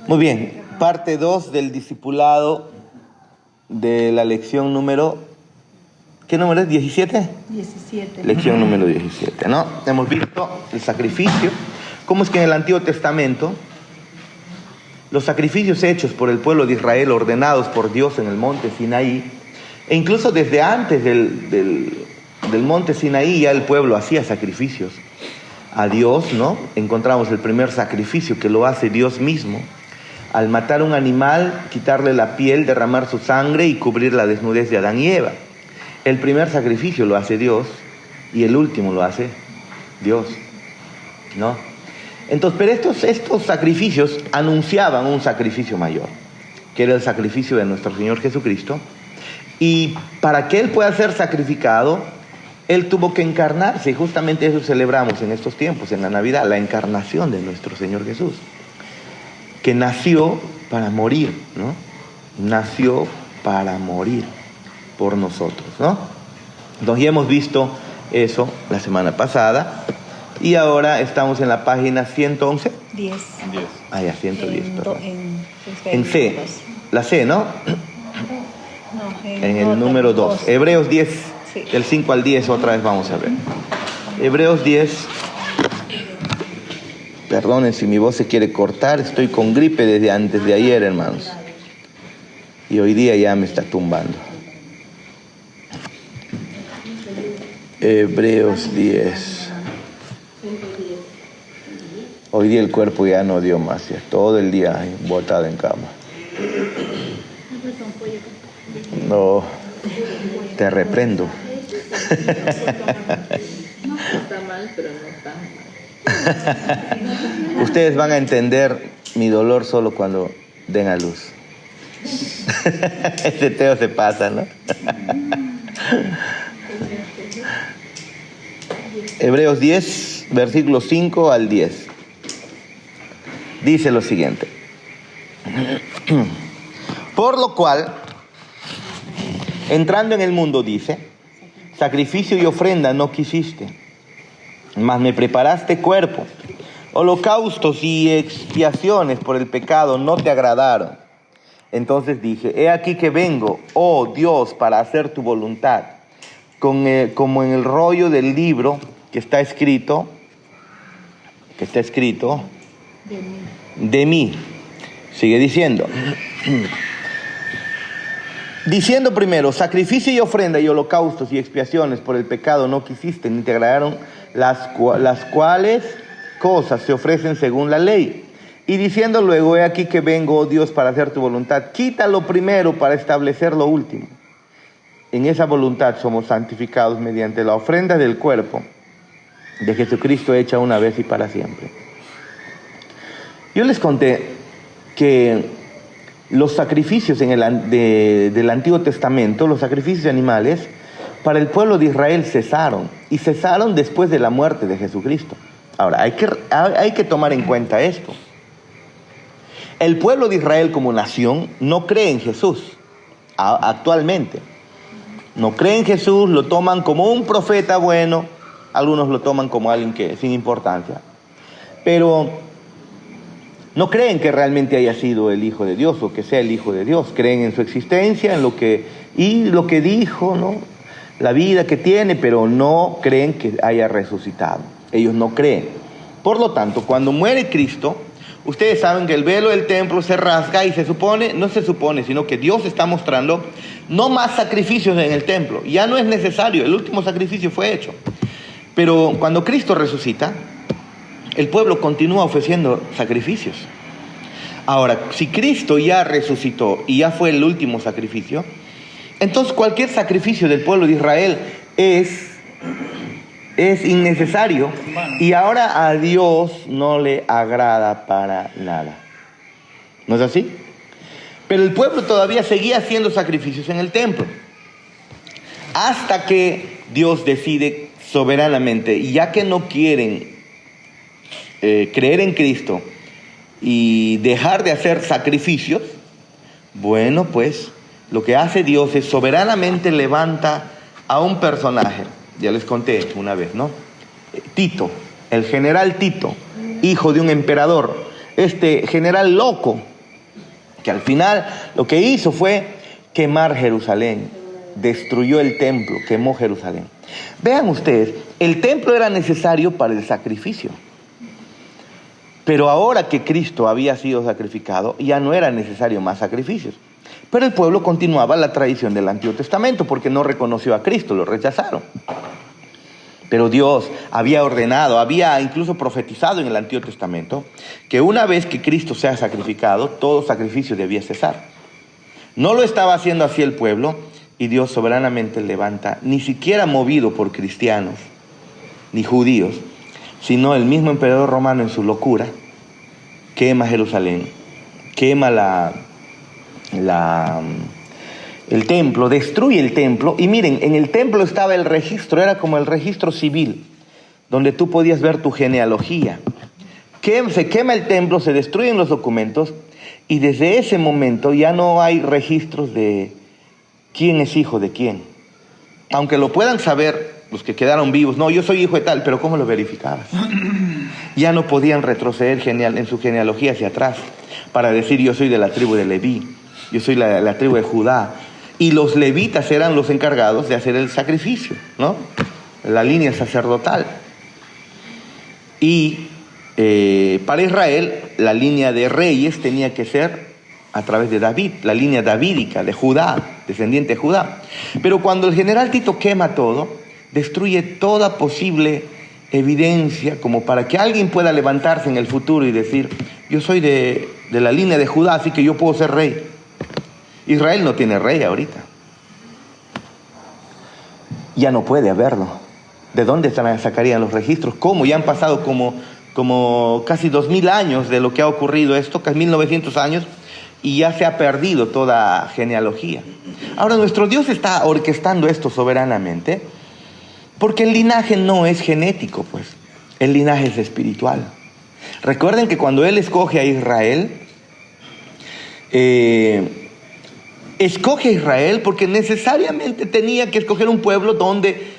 Muy bien, parte 2 del discipulado de la lección número... ¿Qué número es? ¿17? 17. Lección número 17, ¿no? Hemos visto el sacrificio. Cómo es que en el Antiguo Testamento los sacrificios hechos por el pueblo de Israel, ordenados por Dios en el monte Sinaí, e incluso desde antes del monte Sinaí ya el pueblo hacía sacrificios a Dios, ¿no? Encontramos el primer sacrificio que lo hace Dios mismo. Al matar un animal, quitarle la piel, derramar su sangre y cubrir la desnudez de Adán y Eva. El primer sacrificio lo hace Dios y el último lo hace Dios, ¿no? Entonces, pero estos sacrificios anunciaban un sacrificio mayor, que era el sacrificio de nuestro Señor Jesucristo. Y para que Él pueda ser sacrificado, Él tuvo que encarnarse, y justamente eso celebramos en estos tiempos, en la Navidad, la encarnación de nuestro Señor Jesús, que nació para morir, ¿no? Nació para morir por nosotros, ¿no? Entonces ya hemos visto eso la semana pasada y ahora estamos en la página 111. 10. Ah, ya, 110. En C, la C, ¿no? No, En el número 2. Hebreos 10, sí. Del 5 al 10 otra vez vamos a ver. Hebreos 10. Perdonen si mi voz se quiere cortar, estoy con gripe desde antes de ayer, hermanos. Y hoy día ya me está tumbando. Hebreos 10. Hoy día el cuerpo ya no dio más, ya todo el día botado en cama. No, te reprendo. No está mal, pero no está mal. Ustedes van a entender mi dolor solo cuando den a luz. Ese teo se pasa, ¿no? Hebreos 10, versículos 5 al 10. Dice lo siguiente. Por lo cual, entrando en el mundo, dice, sacrificio y ofrenda no quisiste, mas me preparaste cuerpo. Holocaustos y expiaciones por el pecado no te agradaron. Entonces dije, he aquí que vengo, oh Dios, para hacer tu voluntad. Como en el rollo del libro que está escrito de mí. Sigue diciendo. Diciendo primero, sacrificio y ofrenda y holocaustos y expiaciones por el pecado no quisiste, ni te agradaron, las cuales cosas se ofrecen según la ley. Y diciendo luego, he aquí que vengo, oh Dios, para hacer tu voluntad. Quita lo primero para establecer lo último. En esa voluntad somos santificados mediante la ofrenda del cuerpo de Jesucristo hecha una vez y para siempre. Yo les conté que los sacrificios del Antiguo Testamento, los sacrificios de animales, para el pueblo de Israel cesaron. Y cesaron después de la muerte de Jesucristo. Ahora, hay que tomar en cuenta esto. El pueblo de Israel como nación no cree en Jesús actualmente. No creen en Jesús, lo toman como un profeta bueno, algunos lo toman como alguien que sin importancia. Pero no creen que realmente haya sido el Hijo de Dios o que sea el Hijo de Dios. Creen en su existencia, en lo que dijo, ¿no? La vida que tiene, pero no creen que haya resucitado. Ellos no creen. Por lo tanto, cuando muere Cristo, ustedes saben que el velo del templo se rasga y no se supone, sino que Dios está mostrando no más sacrificios en el templo. Ya no es necesario, el último sacrificio fue hecho. Pero cuando Cristo resucita, el pueblo continúa ofreciendo sacrificios. Ahora, si Cristo ya resucitó y ya fue el último sacrificio, entonces cualquier sacrificio del pueblo de Israel es innecesario y ahora a Dios no le agrada para nada. ¿No es así? Pero el pueblo todavía seguía haciendo sacrificios en el templo hasta que Dios decide soberanamente, y ya que no quieren creer en Cristo y dejar de hacer sacrificios, bueno, pues lo que hace Dios es soberanamente levanta a un personaje. Ya les conté una vez, ¿no? el general Tito, hijo de un emperador. Este general loco que al final lo que hizo fue quemar Jerusalén, destruyó el templo, quemó Jerusalén. Vean ustedes, el templo era necesario para el sacrificio, pero ahora que Cristo había sido sacrificado, ya no era necesario más sacrificios. Pero el pueblo continuaba la tradición del Antiguo Testamento porque no reconoció a Cristo, lo rechazaron. Pero Dios había ordenado, había incluso profetizado en el Antiguo Testamento que una vez que Cristo sea sacrificado, todo sacrificio debía cesar. No lo estaba haciendo así el pueblo, y Dios soberanamente levanta, ni siquiera movido por cristianos ni judíos, sino el mismo emperador romano en su locura, quema Jerusalén, quema el templo, destruye el templo. Y miren, en el templo estaba el registro, era como el registro civil, donde tú podías ver tu genealogía. Se quema el templo, se destruyen los documentos, y desde ese momento ya no hay registros de quién es hijo de quién. Aunque lo puedan saber los que quedaron vivos, no, yo soy hijo de tal, pero ¿cómo lo verificabas? Ya no podían retroceder en su genealogía hacia atrás para decir yo soy de la tribu de Leví, yo soy la tribu de Judá. Y los levitas eran los encargados de hacer el sacrificio, ¿no? La línea sacerdotal. Y para Israel, la línea de reyes tenía que ser a través de David, la línea davídica de Judá, descendiente de Judá. Pero cuando el general Tito quema todo, destruye toda posible evidencia como para que alguien pueda levantarse en el futuro y decir, yo soy de la línea de Judá, así que yo puedo ser rey. Israel no tiene rey ahorita. Ya no puede haberlo. ¿De dónde sacarían los registros? ¿Cómo? Ya han pasado como casi 2000 años de lo que ha ocurrido esto, casi 1900 años, y ya se ha perdido toda genealogía. Ahora nuestro Dios está orquestando esto soberanamente, porque el linaje no es genético, pues. El linaje es espiritual. Recuerden que cuando Él escoge a Israel, escoge a Israel porque necesariamente tenía que escoger un pueblo donde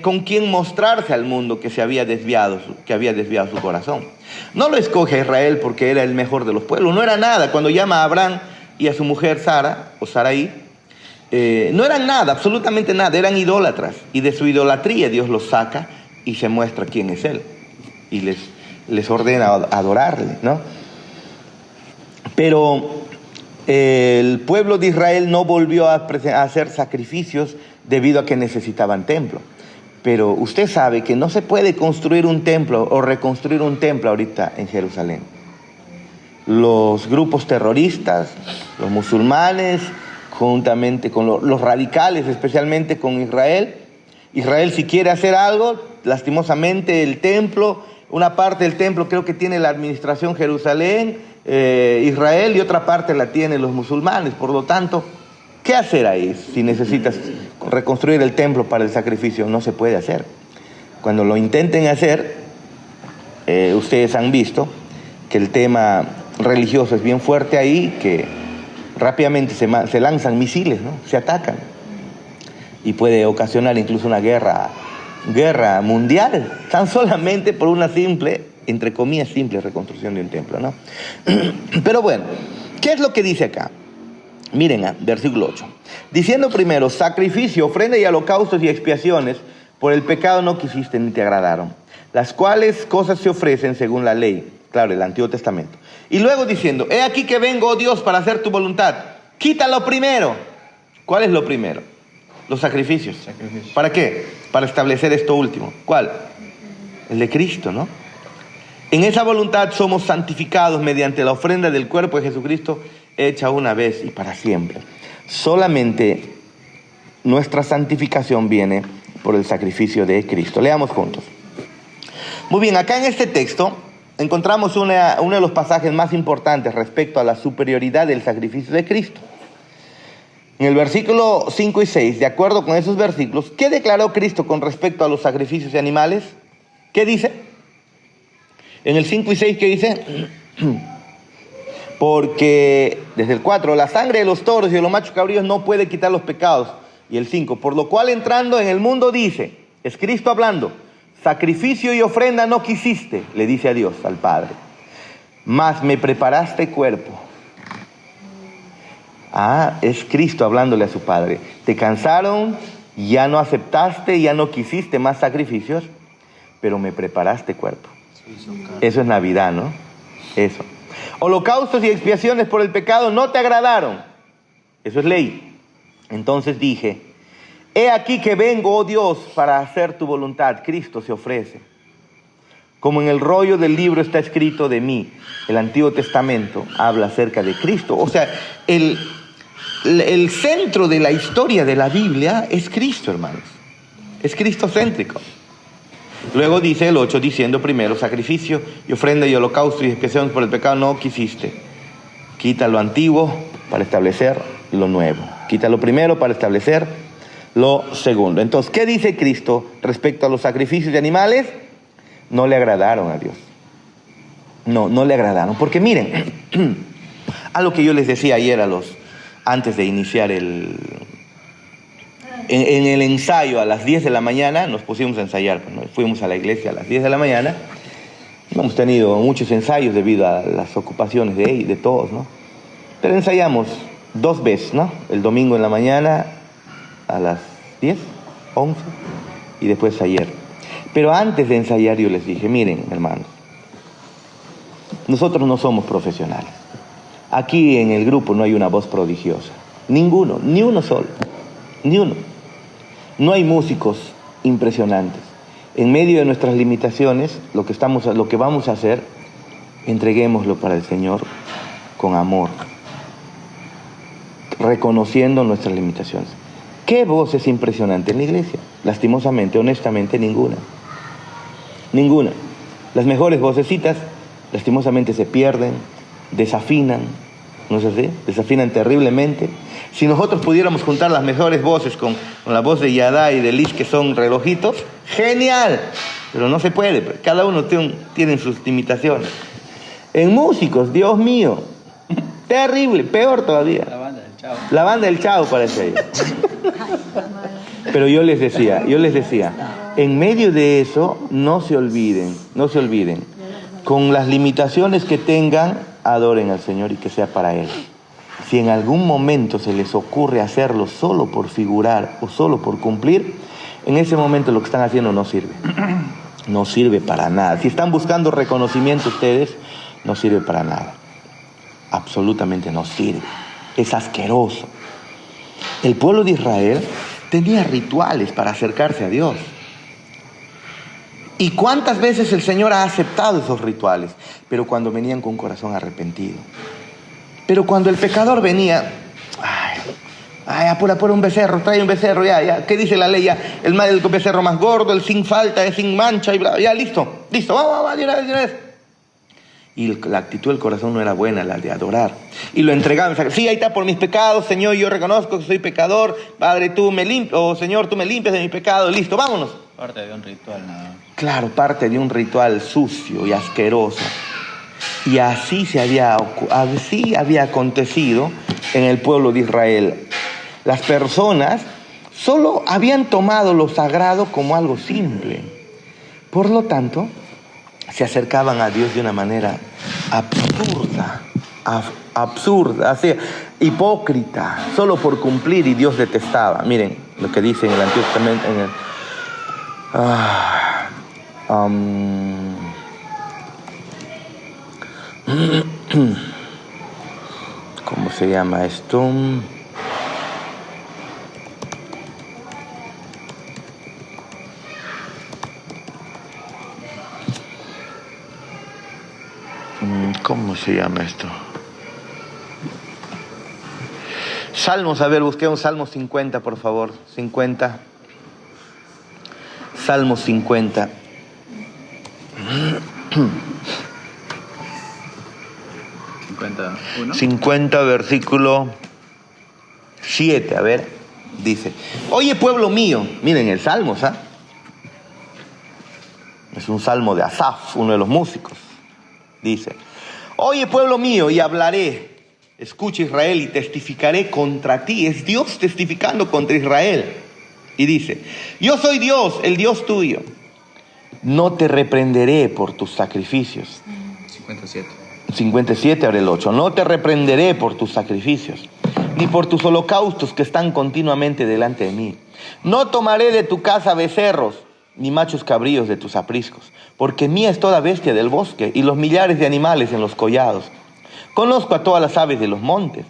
con quien mostrarse al mundo que había desviado su corazón. No lo escoge a Israel porque era el mejor de los pueblos, no era nada. Cuando llama a Abraham y a su mujer Sara, o Sarai, no eran nada, absolutamente nada, eran idólatras. Y de su idolatría Dios los saca y se muestra quién es Él. Y les ordena adorarle, ¿no? Pero el pueblo de Israel no volvió a hacer sacrificios debido a que necesitaban templo. Pero usted sabe que no se puede construir un templo o reconstruir un templo ahorita en Jerusalén. Los grupos terroristas, los musulmanes, juntamente con los radicales, especialmente con Israel. Israel, si quiere hacer algo, lastimosamente el templo, una parte del templo creo que tiene la administración Jerusalén, Israel, y otra parte la tienen los musulmanes. Por lo tanto, ¿qué hacer ahí si necesitas reconstruir el templo para el sacrificio? No se puede hacer. Cuando lo intenten hacer, ustedes han visto que el tema religioso es bien fuerte ahí, que rápidamente se lanzan misiles, ¿no? Se atacan. Y puede ocasionar incluso una guerra mundial, tan solamente por una simple, entre comillas, simple reconstrucción de un templo, ¿no? Pero bueno, ¿qué es lo que dice acá? Miren, versículo 8. Diciendo primero, sacrificio, ofrenda y holocaustos y expiaciones por el pecado no quisiste ni te agradaron, las cuales cosas se ofrecen según la ley, claro, el Antiguo Testamento. Y luego diciendo, he aquí que vengo, oh Dios, para hacer tu voluntad. Quítalo primero. ¿Cuál es lo primero? Los sacrificios. ¿Para qué? Para establecer esto último. ¿Cuál? El de Cristo, ¿no? En esa voluntad somos santificados mediante la ofrenda del cuerpo de Jesucristo, hecha una vez y para siempre. Solamente nuestra santificación viene por el sacrificio de Cristo. Leamos juntos. Muy bien, acá en este texto encontramos uno de los pasajes más importantes respecto a la superioridad del sacrificio de Cristo. En el versículo 5 y 6, de acuerdo con esos versículos, ¿qué declaró Cristo con respecto a los sacrificios de animales? ¿Qué dice? En el 5 y 6, ¿qué dice? Porque, desde el 4, la sangre de los toros y de los machos cabríos no puede quitar los pecados. Y el 5, por lo cual entrando en el mundo dice, es Cristo hablando, sacrificio y ofrenda no quisiste, le dice a Dios, al Padre, mas me preparaste cuerpo. Es Cristo hablándole a su Padre. Te cansaron, ya no aceptaste, ya no quisiste más sacrificios, pero me preparaste cuerpo. Eso es Navidad, ¿no? Eso. Holocaustos y expiaciones por el pecado no te agradaron. Eso es ley. Entonces dije, he aquí que vengo, oh Dios, para hacer tu voluntad. Cristo se ofrece. Como en el rollo del libro está escrito de mí. El Antiguo Testamento habla acerca de Cristo. O sea, el centro de la historia de la Biblia es Cristo, hermanos. Es cristocéntrico. Luego dice el 8, diciendo primero, sacrificio y ofrenda y holocausto y expiación por el pecado no quisiste. Quita lo antiguo para establecer lo nuevo. Quita lo primero para establecer lo segundo. Entonces, ¿qué dice Cristo respecto a los sacrificios de animales? No le agradaron a Dios. No le agradaron. Porque miren, a lo que yo les decía ayer antes de iniciar en el ensayo a las 10 de la mañana, nos pusimos a ensayar, ¿no? Fuimos a la iglesia a las 10 de la mañana. Hemos tenido muchos ensayos debido a las ocupaciones de todos, ¿no? Pero ensayamos 2 veces, ¿no? El domingo en la mañana a las 10, 11 y después ayer. Pero antes de ensayar yo les dije, miren, hermanos, nosotros no somos profesionales. Aquí en el grupo no hay una voz prodigiosa. Ninguno, ni uno solo. Ni uno. No hay músicos impresionantes. En medio de nuestras limitaciones, lo que vamos a hacer, entreguémoslo para el Señor con amor, reconociendo nuestras limitaciones. ¿Qué voz es impresionante en la iglesia? Lastimosamente, honestamente, ninguna. Ninguna. Las mejores vocecitas, lastimosamente, se pierden, desafinan, ¿no es así? Desafinan terriblemente. Si nosotros pudiéramos juntar las mejores voces con la voz de Yadá y de Liz, que son relojitos, ¡genial! Pero no se puede, cada uno tiene sus limitaciones. En músicos, Dios mío, terrible, peor todavía. La banda del Chavo parece ahí. Pero yo les decía, en medio de eso, no se olviden, con las limitaciones que tengan, adoren al Señor y que sea para Él. Si en algún momento se les ocurre hacerlo solo por figurar o solo por cumplir, en ese momento lo que están haciendo no sirve. No sirve para nada. Si están buscando reconocimiento ustedes, no sirve para nada. Absolutamente no sirve. Es asqueroso. El pueblo de Israel tenía rituales para acercarse a Dios. ¿Y cuántas veces el Señor ha aceptado esos rituales? Pero cuando venían con un corazón arrepentido. Pero cuando el pecador venía, apura un becerro, trae un becerro, ya. ¿Qué dice la ley? Ya, el becerro más gordo, el sin falta, el sin mancha, y bla, ya, listo, va, de una vez. Y la actitud del corazón no era buena, la de adorar. Y lo entregaban. Sí, ahí está por mis pecados, Señor, yo reconozco que soy pecador. Padre, tú me limpias, Señor, tú me limpias de mis pecados. Listo, vámonos. Parte de un ritual, nada. Claro, parte de un ritual sucio y asqueroso. Y así había acontecido en el pueblo de Israel. Las personas solo habían tomado lo sagrado como algo simple. Por lo tanto, se acercaban a Dios de una manera absurda, así, hipócrita, solo por cumplir, y Dios detestaba. Miren lo que dice en el Antiguo Testamento, ¿cómo se llama esto? ¿Cómo se llama esto? Salmos, a ver, busquemos Salmo 50, por favor. 50. Salmo 50. 50, versículo 7, a ver, dice: oye, pueblo mío, miren el salmo, ¿sabes? Es un salmo de Asaf, uno de los músicos. Dice: oye, pueblo mío, y hablaré, escucha, Israel, y testificaré contra ti. Es Dios testificando contra Israel. Y dice: yo soy Dios, el Dios tuyo. No te reprenderé por tus sacrificios. 57, ahora el 8. No te reprenderé por tus sacrificios, ni por tus holocaustos que están continuamente delante de mí. No tomaré de tu casa becerros, ni machos cabríos de tus apriscos, porque mía es toda bestia del bosque y los millares de animales en los collados. Conozco a todas las aves de los montes,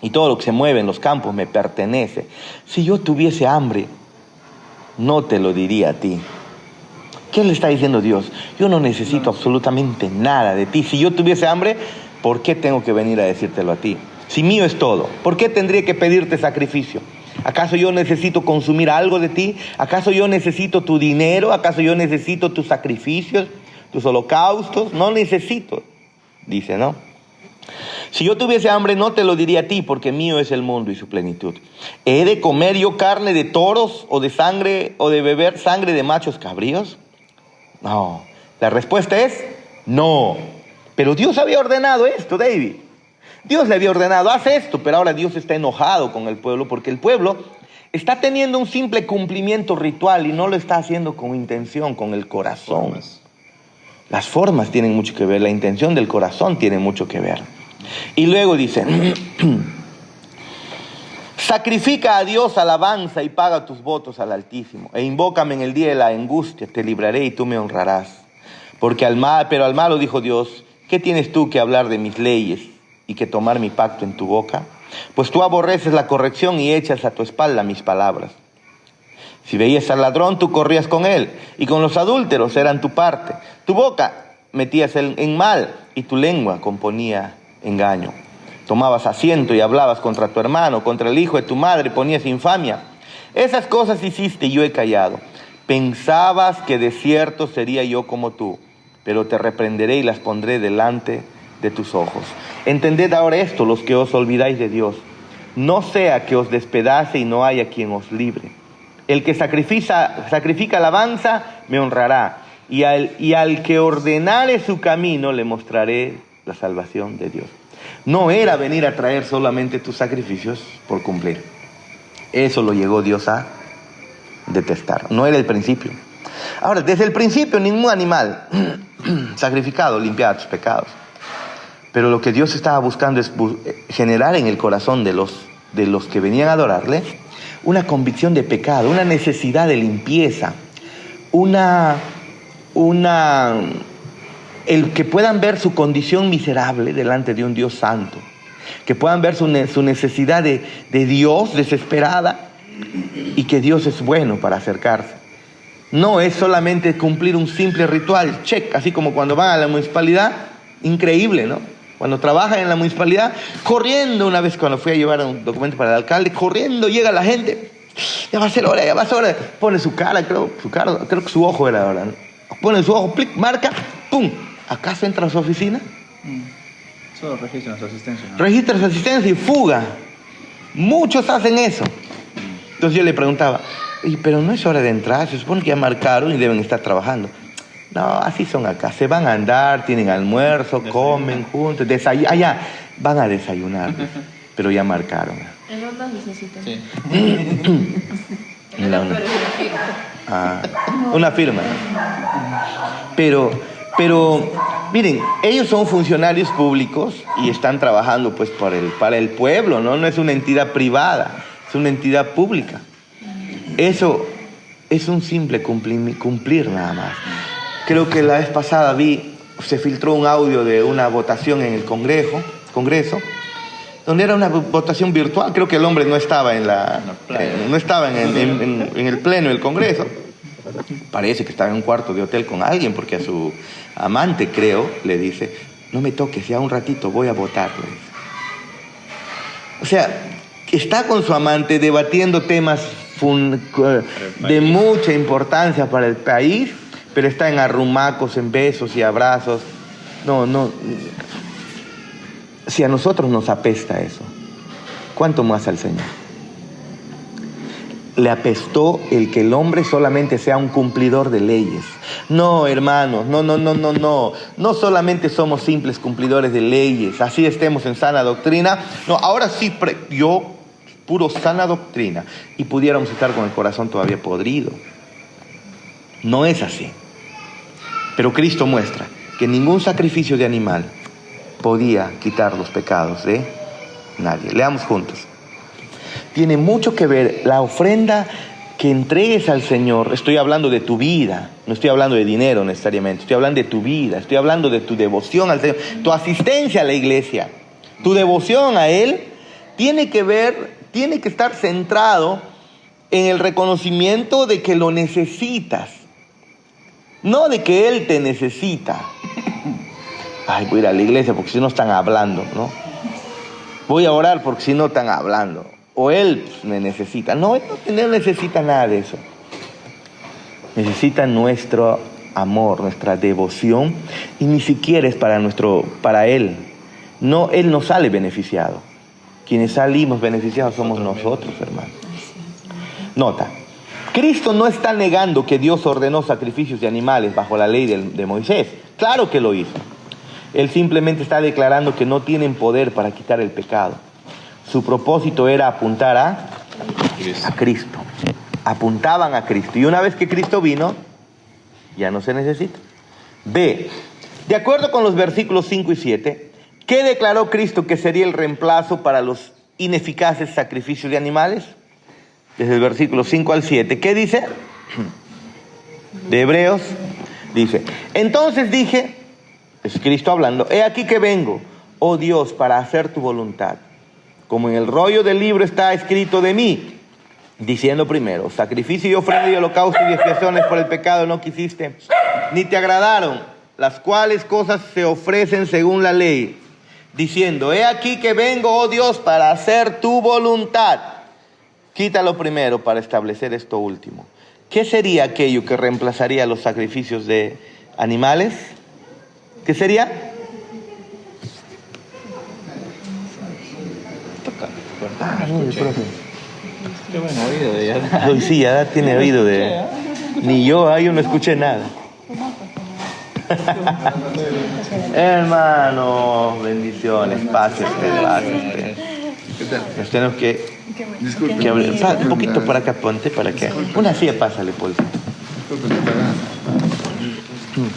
y todo lo que se mueve en los campos me pertenece. Si yo tuviese hambre, no te lo diría a ti. ¿Qué le está diciendo Dios? Yo no necesito absolutamente nada de ti. Si yo tuviese hambre, ¿por qué tengo que venir a decírtelo a ti? Si mío es todo, ¿por qué tendría que pedirte sacrificio? ¿Acaso yo necesito consumir algo de ti? ¿Acaso yo necesito tu dinero? ¿Acaso yo necesito tus sacrificios, tus holocaustos? No necesito, dice, ¿no? Si yo tuviese hambre, no te lo diría a ti, porque mío es el mundo y su plenitud. ¿He de comer yo carne de toros o de sangre o de beber sangre de machos cabríos? No. La respuesta es no. Pero Dios había ordenado esto, David. Dios le había ordenado, haz esto, pero ahora Dios está enojado con el pueblo porque el pueblo está teniendo un simple cumplimiento ritual y no lo está haciendo con intención, con el corazón. Las formas tienen mucho que ver, la intención del corazón tiene mucho que ver. Y luego dice, sacrifica a Dios alabanza y paga tus votos al Altísimo, e invócame en el día de la angustia, te libraré y tú me honrarás. Pero al malo dijo Dios, ¿qué tienes tú que hablar de mis leyes y que tomar mi pacto en tu boca? Pues tú aborreces la corrección y echas a tu espalda mis palabras. Si veías al ladrón, tú corrías con él, y con los adúlteros eran tu parte. Tu boca metías en mal, y tu lengua componía engaño. Tomabas asiento y hablabas contra tu hermano, contra el hijo de tu madre, ponías infamia. Esas cosas hiciste y yo he callado. Pensabas que de cierto sería yo como tú, pero te reprenderé y las pondré delante de tus ojos. Entended ahora esto, los que os olvidáis de Dios. No sea que os despedace y no haya quien os libre. El que sacrifica alabanza me honrará, y al que ordenare su camino le mostraré la salvación de Dios. No era venir a traer solamente tus sacrificios por cumplir. Eso lo llegó Dios a detestar. No era el principio. Ahora, desde el principio ningún animal sacrificado limpiaba tus pecados. Pero lo que Dios estaba buscando es generar en el corazón de los que venían a adorarle una convicción de pecado, una necesidad de limpieza, el que puedan ver su condición miserable delante de un Dios santo, que puedan ver su necesidad de Dios desesperada y que Dios es bueno para acercarse. No es solamente cumplir un simple ritual, check, así como cuando van a la municipalidad, increíble, ¿no? Cuando trabajan en la municipalidad, corriendo, una vez cuando fui a llevar un documento para el alcalde, corriendo llega la gente, ya va a ser hora, pone su cara, creo que su ojo era ahora, ¿no? Pone su ojo, plic, marca, pum, ¿acaso entra a su oficina? Solo registran su asistencia, ¿no? Registra su asistencia y fuga. Muchos hacen eso. Entonces yo le preguntaba, pero no es hora de entrar, se supone que ya marcaron y deben estar trabajando. No, así son acá, se van a andar, tienen almuerzo, comen juntos, allá van a desayunar, pero ya marcaron. ¿En dónde necesitan? Sí. En la Pero es una firma. Una firma. Pero, miren, ellos son funcionarios públicos y están trabajando pues para el pueblo, ¿no? No es una entidad privada, es una entidad pública. Eso es un simple cumplir nada más. Creo que la vez pasada se filtró un audio de una votación en el Congreso, donde era una votación virtual. Creo que el hombre no estaba en el pleno del Congreso. Parece que estaba en un cuarto de hotel con alguien, porque a su amante, creo, le dice, no me toques, ya un ratito voy a votar. O sea, está con su amante debatiendo temas de mucha importancia para el país, pero está en arrumacos, en besos y abrazos. No. Si a nosotros nos apesta eso, ¿cuánto más al Señor? Le apestó el que el hombre solamente sea un cumplidor de leyes. No, hermanos, no. No solamente somos simples cumplidores de leyes, así estemos en sana doctrina. No, ahora sí, puro sana doctrina, y pudiéramos estar con el corazón todavía podrido. No es así. Pero Cristo muestra que ningún sacrificio de animal podía quitar los pecados de nadie. Leamos juntos. tiene mucho que ver la ofrenda que entregues al Señor. Estoy hablando de tu vida, no estoy hablando de dinero necesariamente, estoy hablando de tu vida, estoy hablando de tu devoción al Señor, tu asistencia a la iglesia, tu devoción a Él tiene que estar centrado en el reconocimiento de que lo necesitas, no de que Él te necesita. Ay, voy a ir a la iglesia porque si no están hablando, ¿no? Voy a orar porque si no están hablando. O Él me necesita. No, Él no necesita nada de eso. Necesita nuestro amor, nuestra devoción, y ni siquiera es para Él. No, Él no sale beneficiado. Quienes salimos beneficiados somos nosotros, hermanos. Nota, Cristo no está negando que Dios ordenó sacrificios de animales bajo la ley de Moisés. Claro que lo hizo. Él simplemente está declarando que no tienen poder para quitar el pecado. Su propósito era apuntar a Cristo. Apuntaban a Cristo. Y una vez que Cristo vino, ya no se necesita. B. De acuerdo con los versículos 5 y 7, ¿qué declaró Cristo que sería el reemplazo para los ineficaces sacrificios de animales? Desde el versículo 5 al 7. ¿Qué dice? De Hebreos. Dice, entonces dije, es Cristo hablando, he aquí que vengo, oh Dios, para hacer tu voluntad. Como en el rollo del libro está escrito de mí, diciendo primero, sacrificio y ofrenda y holocausto y expiaciones por el pecado no quisiste, ni te agradaron, las cuales cosas se ofrecen según la ley, diciendo, he aquí que vengo, oh Dios, para hacer tu voluntad. Quítalo primero para establecer esto último. ¿Qué sería aquello que reemplazaría los sacrificios de animales? ¿Qué sería? Qué buen oído de Yadá. Hoy sí, Yadá tiene oído de... Ni yo no escuché nada. Hermano, bendiciones, paz esté. ¿Qué tal? Nos tenemos que Disculpe. abrir. Un poquito para acá, ponte, para que... Una silla, pásale, pues. Disculpe, ¿qué tal?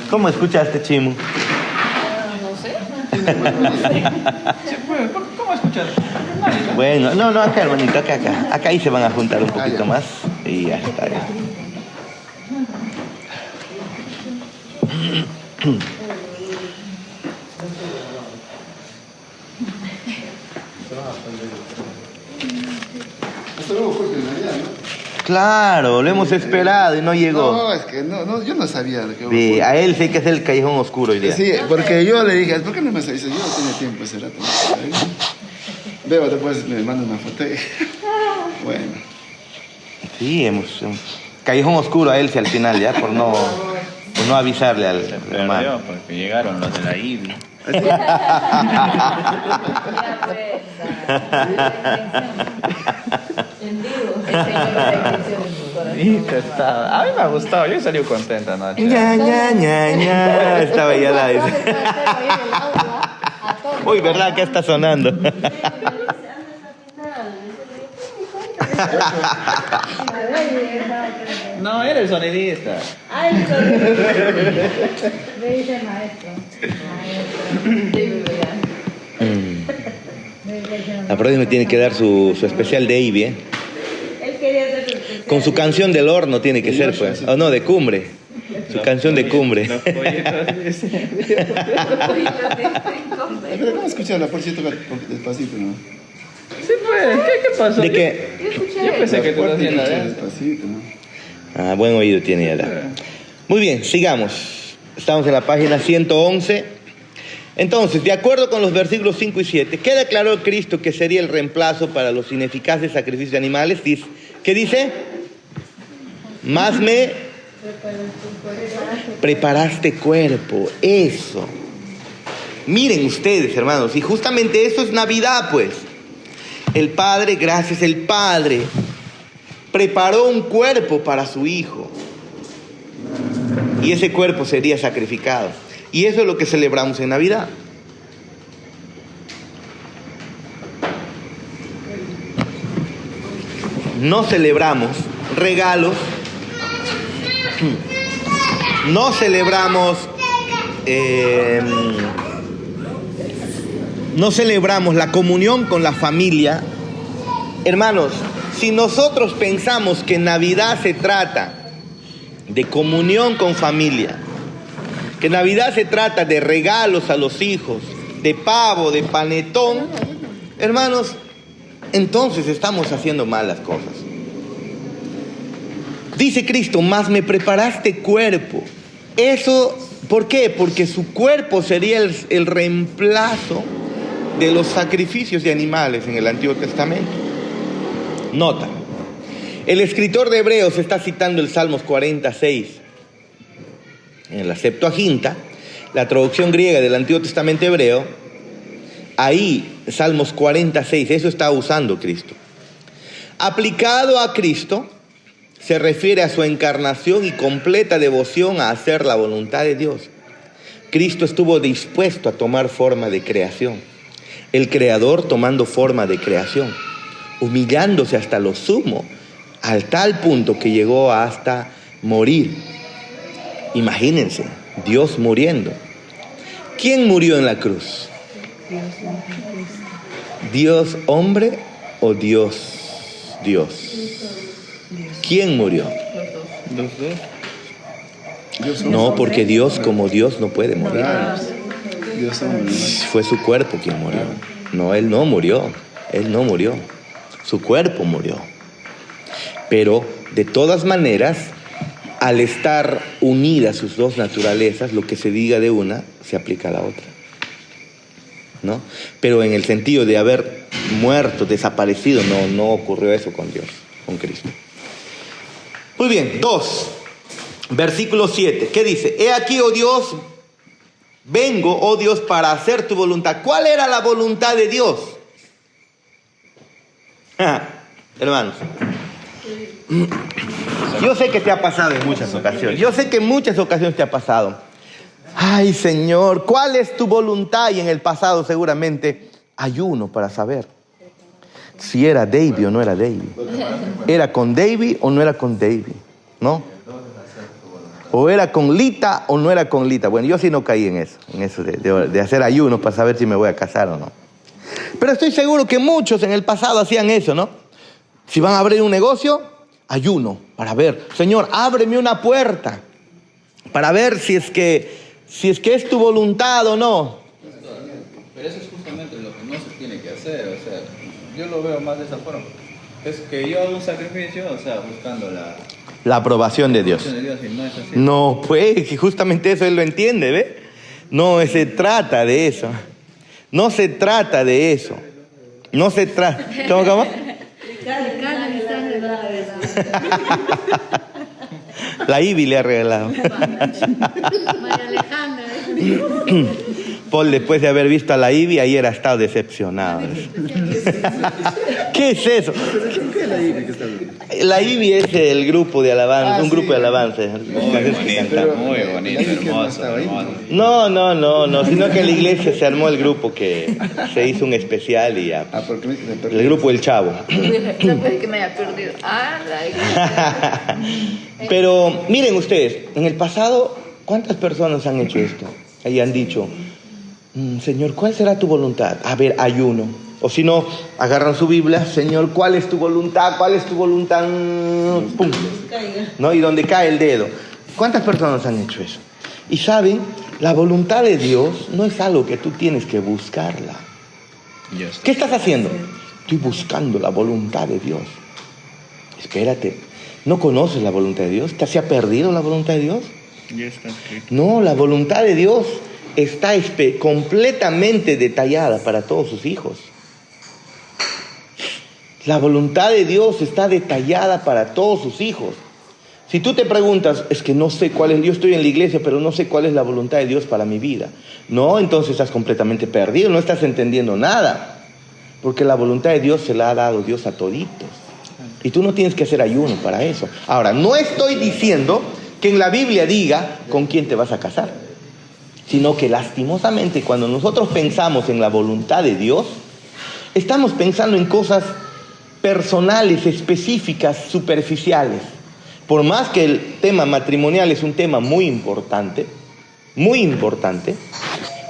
¿Cómo escuchaste, Chimu? ¿Cómo escuchar? Bueno, no, acá, hermanito, acá. Acá ahí se van a juntar un poquito más y ya está. Ya. Hasta luego, Jorge, en Navidad, ¿no? Claro, lo hemos esperado y no llegó. No, es que no, yo no sabía de qué A él sí hay que hacer el callejón oscuro hoy día. Sí, porque yo le dije, ¿por qué no me dice? Yo no tenía tiempo ese rato. Veo, después me manda una foto. Bueno. Sí, callejón oscuro a él sí al final ya, por no avisarle al hermano. Perdió porque llegaron los de la IBI. En vivo. El Señor de la Iglesia de su corazón. A mí me ha gustado, yo he salido contenta anoche. ña, estaba ya la dice. Uy, ¿verdad? ¿Qué está sonando? No, era el sonidista. Ay, me dice maestro. La próxima tiene que dar su especial de Ivy, ¿eh? Él quería hacer su especial. Con su canción del horno tiene que ser, pues. O no, de cumbre. Su canción de cumbre. Los pollitos dicen. Pero ¿cómo escuchar la porcita despacito, no? Sí, pues, ¿qué pasó? ¿De qué? Yo pensé que tú lo hacías la de despacito, ¿no? Ah, buen oído tiene ya. Muy bien, sigamos. Estamos en la página 111. Entonces, de acuerdo con los versículos 5 y 7, ¿qué declaró Cristo que sería el reemplazo para los ineficaces sacrificios de animales? ¿Qué dice? Más me preparaste cuerpo. Eso. Miren ustedes, hermanos, y justamente eso es Navidad, pues. El Padre, gracias, el Padre preparó un cuerpo para su Hijo. Y ese cuerpo sería sacrificado. Y eso es lo que celebramos en Navidad. No celebramos regalos. No celebramos no celebramos la comunión con la familia. Hermanos, si nosotros pensamos que Navidad se trata de comunión con familia, que Navidad se trata de regalos a los hijos, de pavo, de panetón, hermanos, entonces estamos haciendo mal las cosas. Dice Cristo, mas me preparaste cuerpo. Eso, ¿por qué? Porque su cuerpo sería el reemplazo de los sacrificios de animales en el Antiguo Testamento. Nota, el escritor de Hebreos está citando el Salmos 46. En la Septuaginta, la traducción griega del Antiguo Testamento hebreo, ahí, Salmos 46, eso está usando Cristo. Aplicado a Cristo, se refiere a su encarnación y completa devoción a hacer la voluntad de Dios. Cristo estuvo dispuesto a tomar forma de creación. El Creador tomando forma de creación, humillándose hasta lo sumo, al tal punto que llegó hasta morir. Imagínense, Dios muriendo. ¿Quién murió en la cruz? ¿Dios hombre o Dios Dios? ¿Quién murió? Los dos. No, porque Dios como Dios no puede morir. Dios hombre. Fue su cuerpo quien murió. No, Él no murió. Él no murió. Su cuerpo murió. Pero de todas maneras, al estar unidas sus dos naturalezas, lo que se diga de una se aplica a la otra, ¿no? Pero en el sentido de haber muerto, desaparecido, no ocurrió eso con Dios, con Cristo. Muy bien, 2, versículo 7. ¿Qué dice? He aquí, oh Dios, vengo, oh Dios, para hacer tu voluntad. ¿Cuál era la voluntad de Dios? Hermanos, yo sé que te ha pasado en muchas ocasiones. Yo sé que en muchas ocasiones te ha pasado. Ay, Señor, ¿cuál es tu voluntad? Y en el pasado seguramente ayuno para saber si era David o no era David. ¿Era con David o no era con David? ¿No? ¿O era con Lita o no era con Lita? Bueno, yo sí no caí en eso de hacer ayuno para saber si me voy a casar o no. Pero estoy seguro que muchos en el pasado hacían eso, ¿no? Si van a abrir un negocio, ayuno para ver, Señor, ábreme una puerta para ver si es que es tu voluntad o no. Pero eso es justamente lo que no se tiene que hacer, o sea, yo lo veo más de esa forma. Es que yo hago un sacrificio, o sea, buscando la aprobación de Dios. Y no es así. No, pues, justamente eso él lo entiende, ¿ve? No se trata de eso. No se trata de eso. No se trata... ¿Cómo? La Ivy le ha regalado. María Alejandra. Paul, después de haber visto a la Ivy, ayer ha estado decepcionado. ¿Qué es eso? ¿Qué es la Ivy que está hablando? La Ivy es el grupo de alabanza, un grupo de alabanza. Muy bonito, hermoso. No, sino que en la iglesia se armó el grupo que se hizo un especial y ya. El grupo El Chavo. Después que me haya perdido. Pero miren ustedes, en el pasado, ¿cuántas personas han hecho esto? Ahí han dicho, Señor, ¿cuál será tu voluntad? A ver, ayuno. O si no, agarran su Biblia, Señor, ¿cuál es tu voluntad? ¿Cuál es tu voluntad? ¡Pum! ¿No? Y donde cae el dedo. ¿Cuántas personas han hecho eso? Y saben, la voluntad de Dios no es algo que tú tienes que buscarla. ¿Qué estás haciendo? Estoy buscando la voluntad de Dios. Espérate, ¿no conoces la voluntad de Dios? ¿Se ha perdido la voluntad de Dios? Ya está escrito. No, la voluntad de Dios está completamente detallada para todos sus hijos. La voluntad de Dios está detallada para todos sus hijos. Si tú te preguntas, es que no sé cuál es, yo estoy en la iglesia, pero no sé cuál es la voluntad de Dios para mi vida. No, entonces estás completamente perdido, no estás entendiendo nada. Porque la voluntad de Dios se la ha dado Dios a toditos. Y tú no tienes que hacer ayuno para eso. Ahora, no estoy diciendo que en la Biblia diga con quién te vas a casar, sino que lastimosamente cuando nosotros pensamos en la voluntad de Dios, estamos pensando en cosas personales, específicas, superficiales. Por más que el tema matrimonial es un tema muy importante,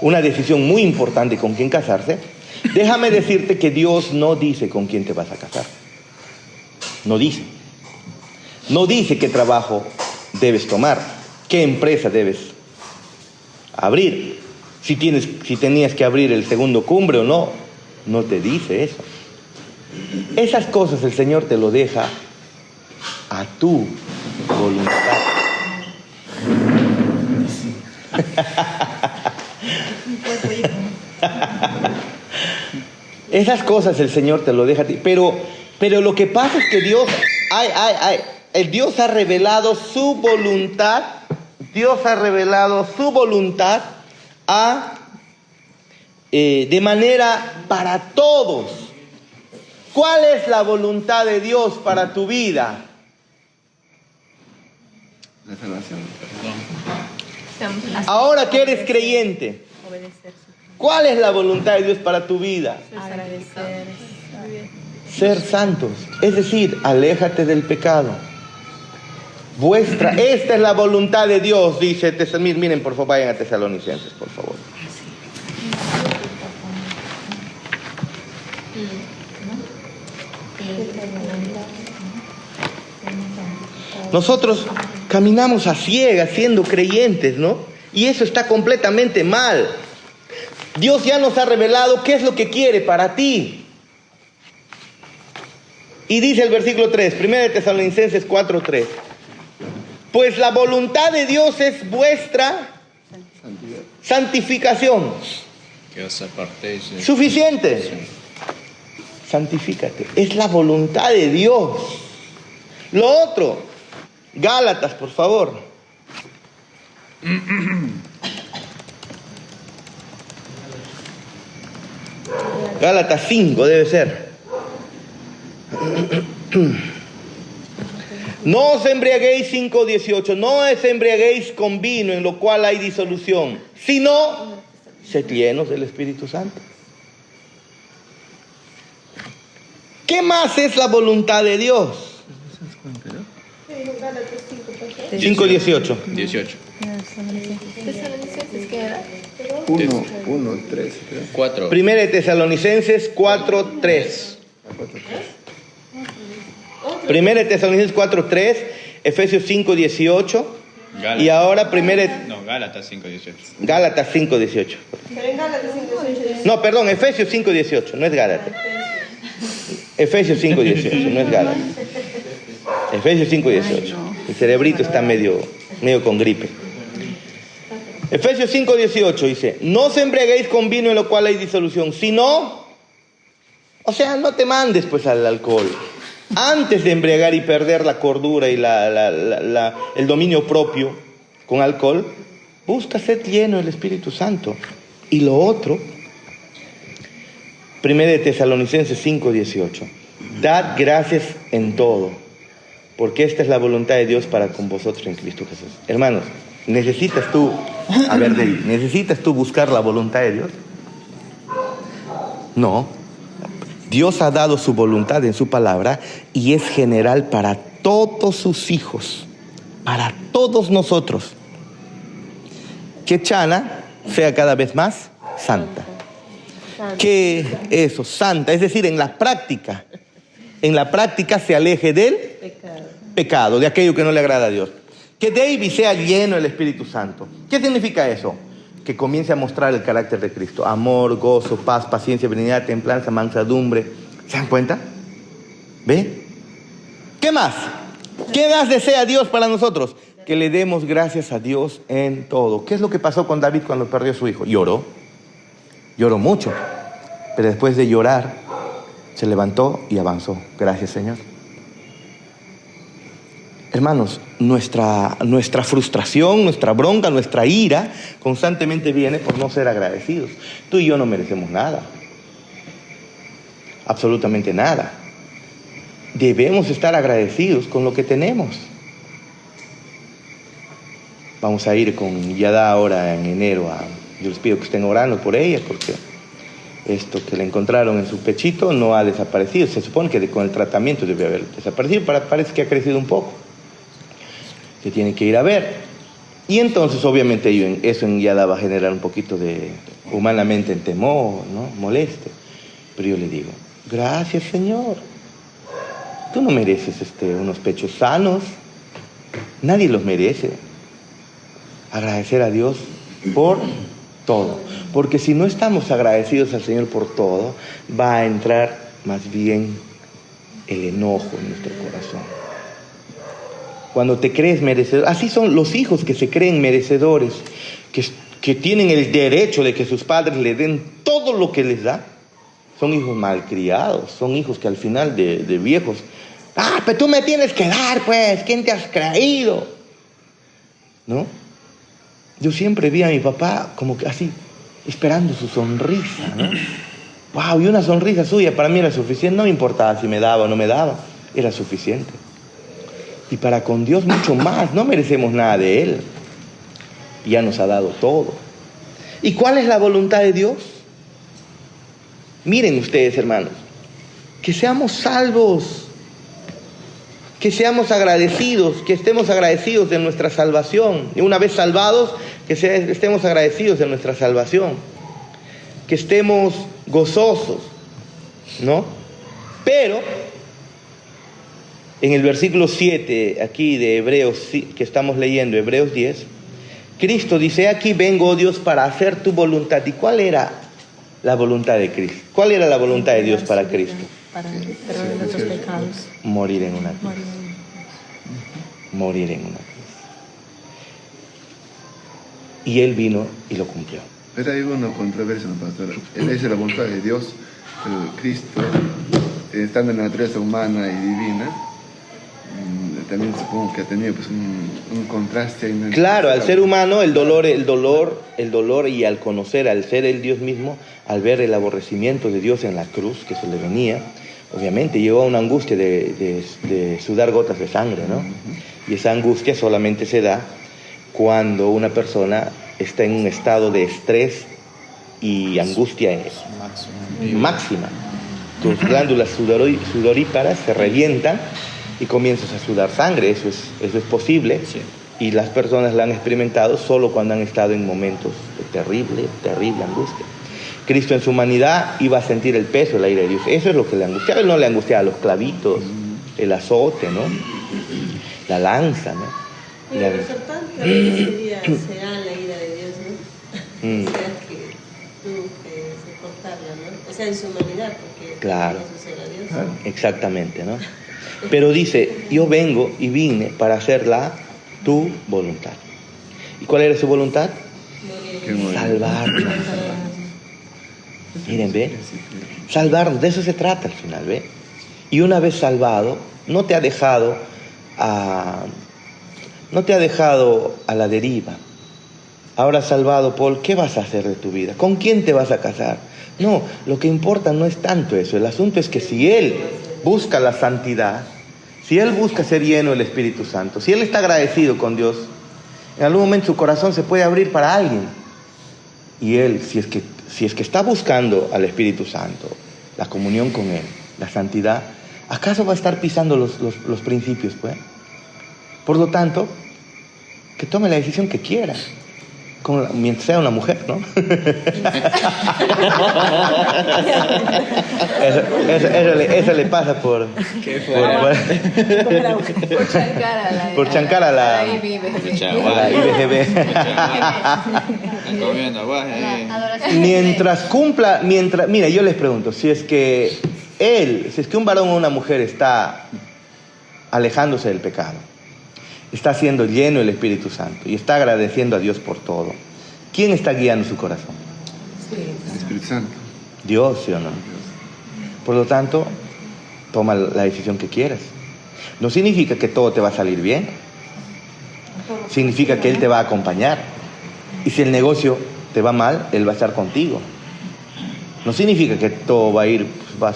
una decisión muy importante con quién casarse, déjame decirte que Dios no dice con quién te vas a casar. No dice. No dice qué trabajo debes tomar, qué empresa debes abrir, si tenías que abrir el segundo cumbre o no. No te dice eso. Esas cosas el Señor te lo deja a tu voluntad. Esas cosas el Señor te lo deja a ti. Pero lo que pasa es que Dios, el Dios ha revelado su voluntad. Dios ha revelado su voluntad de manera para todos. ¿Cuál es la voluntad de Dios para tu vida? La salvación. Ahora que eres creyente, ¿cuál es la voluntad de Dios para tu vida? Agradecer. Ser santos, es decir, aléjate del pecado. Esta es la voluntad de Dios, dice. Miren, por favor, vayan a Tesalonicenses, por favor. Nosotros caminamos a ciegas siendo creyentes, ¿no? Y eso está completamente mal. Dios ya nos ha revelado qué es lo que quiere para ti. Y dice el versículo 3, 1 de Tesalonicenses 4:3. Pues la voluntad de Dios es vuestra santificación. Que os apartéis de... Suficiente. Sí. Santifícate. Es la voluntad de Dios. Lo otro, Gálatas, por favor. Gálatas 5 debe ser. No os embriaguéis, 5:18, no os embriaguéis con vino en lo cual hay disolución, sino sed llenos del Espíritu Santo. ¿Qué más es la voluntad de Dios? 5:18. 18. ¿Tesalonicenses qué era? 1:13, creo. 4. 1 de Tesalonicenses 4:3. 1 de Tesalonicenses 4:3, Efesios 5:18 y ahora Gálatas 5:18. Gálatas 5:18. No, perdón, Efesios 5:18, no es Gálatas. Efesios 5:18, no es Gálatas. Efesios 5:18. El cerebrito está medio con gripe. Efesios 5:18 dice: no os embriaguéis con vino en lo cual hay disolución, sino, o sea, no te mandes pues al alcohol. Antes de embriagar y perder la cordura y el dominio propio con alcohol, busca ser lleno del Espíritu Santo. Y lo otro, 1 de Tesalonicenses 5:18. Dad gracias en todo, porque esta es la voluntad de Dios para con vosotros en Cristo Jesús. Hermanos, ¿necesitas tú buscar la voluntad de Dios? No. Dios ha dado su voluntad en su palabra y es general para todos sus hijos, para todos nosotros. Que Chana sea cada vez más santa. Que eso, santa, es decir, en la práctica se aleje del pecado, de aquello que no le agrada a Dios. Que David sea lleno del Espíritu Santo. ¿Qué significa eso? Que comience a mostrar el carácter de Cristo. Amor, gozo, paz, paciencia, benignidad, templanza, mansedumbre. ¿Se dan cuenta? ¿Ve? ¿Qué más? ¿Qué más desea Dios para nosotros? Que le demos gracias a Dios en todo. ¿Qué es lo que pasó con David cuando perdió a su hijo? Lloró mucho. Pero después de llorar, se levantó y avanzó. Gracias, Señor. Hermanos, nuestra frustración, nuestra bronca, nuestra ira constantemente viene por no ser agradecidos. Tú y yo no merecemos nada. Absolutamente nada. Debemos estar agradecidos con lo que tenemos. Vamos a ir con Yada ahora en enero. Yo les pido que estén orando por ella porque esto que le encontraron en su pechito no ha desaparecido. Se supone que con el tratamiento debe haber desaparecido. Parece que ha crecido un poco. Se tiene que ir a ver. Y entonces obviamente eso en Yada va a generar un poquito de, humanamente, en temor, ¿no? Molestia. Pero yo le digo, gracias, Señor. Tú no mereces unos pechos sanos. Nadie los merece. Agradecer a Dios por todo. Porque si no estamos agradecidos al Señor por todo, va a entrar más bien el enojo en nuestro corazón. Cuando te crees merecedor, así son los hijos que se creen merecedores, que tienen el derecho de que sus padres le den todo lo que les da. Son hijos malcriados, son hijos que al final de viejos, pero tú me tienes que dar, pues, ¿quién te has creído? ¿No? Yo siempre vi a mi papá como que así, esperando su sonrisa, ¿no? Wow, y una sonrisa suya para mí era suficiente, no me importaba si me daba o no me daba, era suficiente. Y para con Dios mucho más, no merecemos nada de Él. Ya nos ha dado todo. ¿Y cuál es la voluntad de Dios? Miren ustedes, hermanos, que seamos salvos, que seamos agradecidos, que estemos agradecidos de nuestra salvación. Y una vez salvados, que estemos agradecidos de nuestra salvación, que estemos gozosos, ¿no? Pero en el versículo 7 aquí de Hebreos, que estamos leyendo, Hebreos 10, Cristo dice: aquí vengo, oh Dios, para hacer tu voluntad. ¿Y cuál era la voluntad de Cristo? ¿Cuál era la voluntad de Dios para Cristo? Para el perdón de nuestros pecados. Morir en una cruz. Morir en una cruz. Y Él vino y lo cumplió. Pero hay una controversia, ¿no, pastor? Él dice la voluntad de Dios, pero Cristo, estando en la naturaleza humana y divina, también supongo que ha tenido pues un contraste. Claro, al ser humano el dolor y al conocer, al ser el Dios mismo, al ver el aborrecimiento de Dios en la cruz que se le venía, obviamente llegó a una angustia de sudar gotas de sangre, ¿no? Y esa angustia solamente se da cuando una persona está en un estado de estrés y angustia máxima. Tus glándulas sudoríparas se revientan y comienzas a sudar sangre. Eso es posible, sí. Y las personas la han experimentado solo cuando han estado en momentos de terrible angustia. Cristo en su humanidad iba a sentir el peso de la ira de Dios. Eso es lo que le angustiaba. Él no le angustiaba los clavitos, el azote, ¿no? La lanza, ¿no? Y el resultante sería será la ira de Dios, ¿no? O sea, que tuvo que soportarla, ¿no? O sea, en su humanidad, porque claro. Eso será Dios. Exactamente, ¿no? Pero dice: yo vengo y vine para hacer tu voluntad. ¿Y cuál era su voluntad? Salvarnos. Miren, ¿ve? Salvarnos, de eso se trata al final, ¿ve? Y una vez salvado, no te ha dejado a la deriva. Ahora salvado, Paul, ¿qué vas a hacer de tu vida? ¿Con quién te vas a casar? No, lo que importa no es tanto eso. El asunto es que si él busca la santidad, si él busca ser lleno del Espíritu Santo, si él está agradecido con Dios, en algún momento su corazón se puede abrir para alguien. Y él, si es que está buscando al Espíritu Santo, la comunión con él, la santidad, ¿acaso va a estar pisando los principios, pues? Por lo tanto, que tome la decisión que quiera, mientras sea una mujer, ¿no? eso le pasa por chancar a la IBGB. Mira, yo les pregunto, si es que un varón o una mujer está alejándose del pecado, está siendo lleno del Espíritu Santo y está agradeciendo a Dios por todo, ¿quién está guiando su corazón? El Espíritu Santo. Dios, ¿sí o no? Por lo tanto, toma la decisión que quieras. No significa que todo te va a salir bien. Significa que Él te va a acompañar. Y si el negocio te va mal, Él va a estar contigo. No significa que todo va a ir,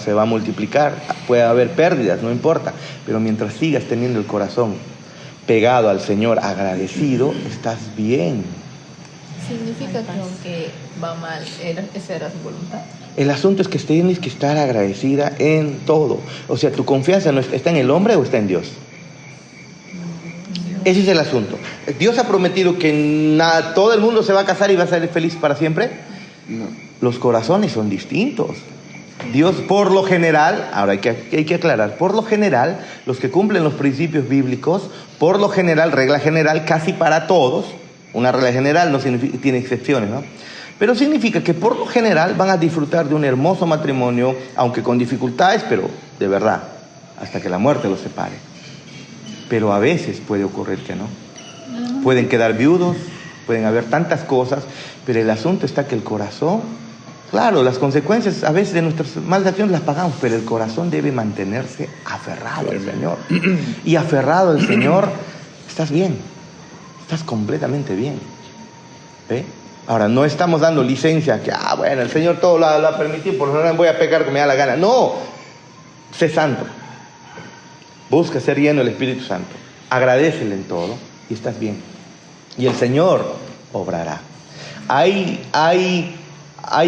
se va a multiplicar. Puede haber pérdidas, no importa. Pero mientras sigas teniendo el corazón pegado al Señor, agradecido, estás bien. ¿Significa que aunque va mal, esa era su voluntad? El asunto es que tienes que estar agradecida en todo. O sea, ¿tu confianza no está en el hombre o está en Dios? Ese es el asunto. ¿Dios ha prometido que todo el mundo se va a casar y va a ser feliz para siempre? No. Los corazones son distintos. Dios, por lo general, ahora hay que aclarar, por lo general, los que cumplen los principios bíblicos, por lo general, regla general, casi para todos, una regla general no significa, tiene excepciones, ¿no? Pero significa que por lo general van a disfrutar de un hermoso matrimonio, aunque con dificultades, pero de verdad, hasta que la muerte los separe. Pero a veces puede ocurrir que no. Pueden quedar viudos, pueden haber tantas cosas, pero el asunto está que el corazón, claro, las consecuencias a veces de nuestras malas acciones las pagamos, pero el corazón debe mantenerse aferrado al Señor. Y aferrado al Señor, estás bien, estás completamente bien. ¿Ve? Ahora, no estamos dando licencia que, bueno, el Señor todo lo ha permitido, por lo menos voy a pecar que me da la gana. No, sé santo. Busca ser lleno del Espíritu Santo. Agradécele en todo y estás bien. Y el Señor obrará. Hay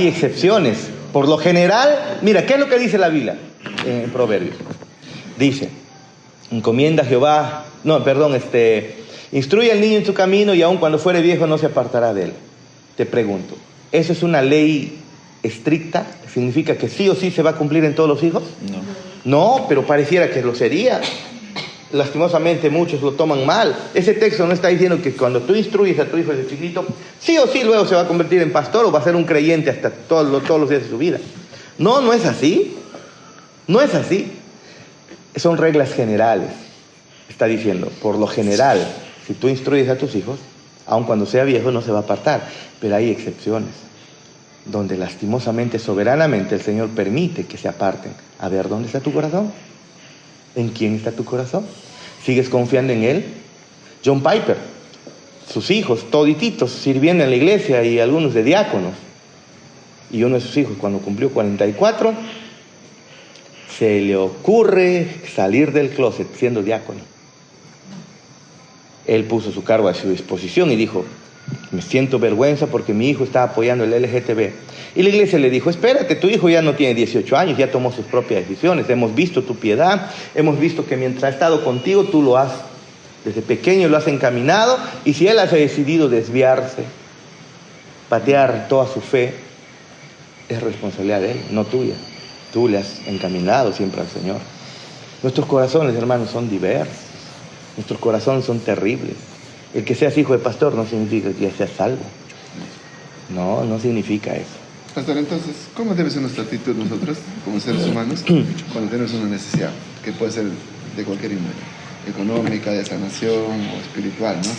excepciones. Por lo general, mira, ¿qué es lo que dice la Biblia en Proverbios? Dice, encomienda a Jehová, instruye al niño en su camino y aun cuando fuere viejo no se apartará de él. Te pregunto, ¿eso es una ley estricta? ¿Significa que sí o sí se va a cumplir en todos los hijos? No, pero pareciera que lo sería. Lastimosamente muchos lo toman mal. Ese texto no está diciendo que cuando tú instruyes a tu hijo desde chiquito, sí o sí luego se va a convertir en pastor o va a ser un creyente hasta todos los días de su vida. No es así. No es así. Son reglas generales. Está diciendo, por lo general, si tú instruyes a tus hijos, aun cuando sea viejo no se va a apartar. Pero hay excepciones, donde lastimosamente, soberanamente, el Señor permite que se aparten. A ver, ¿dónde está tu corazón? ¿En quién está tu corazón? ¿Sigues confiando en Él? John Piper, sus hijos, todititos, sirviendo en la iglesia y algunos de diáconos. Y uno de sus hijos, cuando cumplió 44, se le ocurre salir del closet siendo diácono. Él puso su cargo a su disposición y dijo, me siento vergüenza porque mi hijo está apoyando el LGTB. Y la iglesia le dijo, espérate, tu hijo ya no tiene 18 años, ya tomó sus propias decisiones. Hemos visto tu piedad, hemos visto que mientras ha estado contigo, tú lo has, desde pequeño lo has encaminado. Y si él ha decidido desviarse, patear toda su fe, es responsabilidad de él, no tuya. Tú le has encaminado siempre al Señor. Nuestros corazones, hermanos, son diversos. Nuestros corazones son terribles. El que seas hijo de pastor no significa que ya seas salvo. No significa eso. Pastor, entonces, ¿cómo debe ser nuestra actitud nosotros, como seres humanos, cuando tenemos una necesidad, que puede ser de cualquier índole, económica, de sanación o espiritual, ¿no?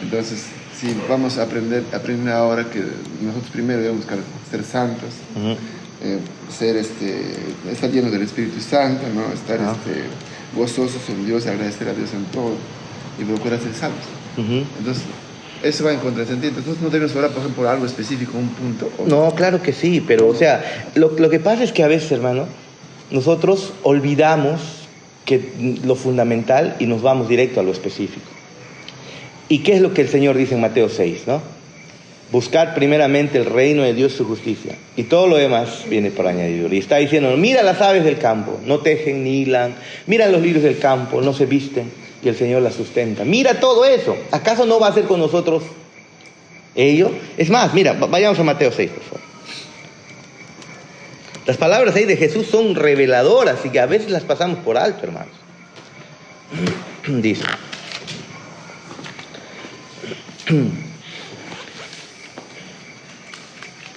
Entonces, si vamos a aprender ahora que nosotros primero debemos buscar ser santos, estar llenos del Espíritu Santo, ¿no? Estar gozosos en Dios, agradecer a Dios en todo y procurar ser salvos. Entonces, eso va en contrasentido. Entonces, ¿no debemos orar, por ejemplo, por algo específico, un punto? No, claro que sí, pero, o sea, lo que pasa es que a veces, hermano, nosotros olvidamos lo fundamental y nos vamos directo a lo específico. ¿Y qué es lo que el Señor dice en Mateo 6, no? Buscad primeramente el reino de Dios y su justicia, y todo lo demás viene por añadidura. Y está diciendo, mira las aves del campo, no tejen ni hilan, mira los lirios del campo, no se visten, y el Señor las sustenta. Mira todo eso. ¿Acaso no va a hacer con nosotros ello? Es más, mira, vayamos a Mateo 6, por favor. Las palabras ahí de Jesús son reveladoras y que a veces las pasamos por alto, hermanos. Dice,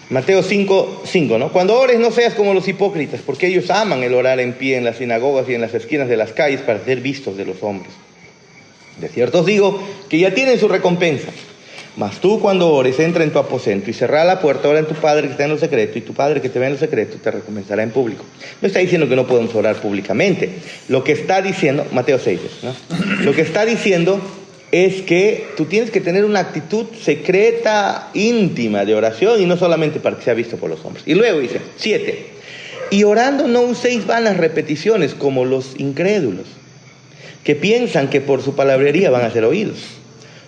Mateo 5:5, ¿no? Cuando ores no seas como los hipócritas, porque ellos aman el orar en pie en las sinagogas y en las esquinas de las calles para ser vistos de los hombres. De cierto os digo que ya tienen su recompensa. Mas tú cuando ores, entra en tu aposento y cerrá la puerta, ora en tu Padre que está en lo secreto, y tu Padre que te ve en lo secreto te recompensará en público. No está diciendo que no podemos orar públicamente. Lo que está diciendo, Mateo 6, ¿no? Lo que está diciendo es que tú tienes que tener una actitud secreta, íntima de oración y no solamente para que sea visto por los hombres. Y luego dice, 7, y orando no uséis vanas repeticiones como los incrédulos, que piensan que por su palabrería van a ser oídos.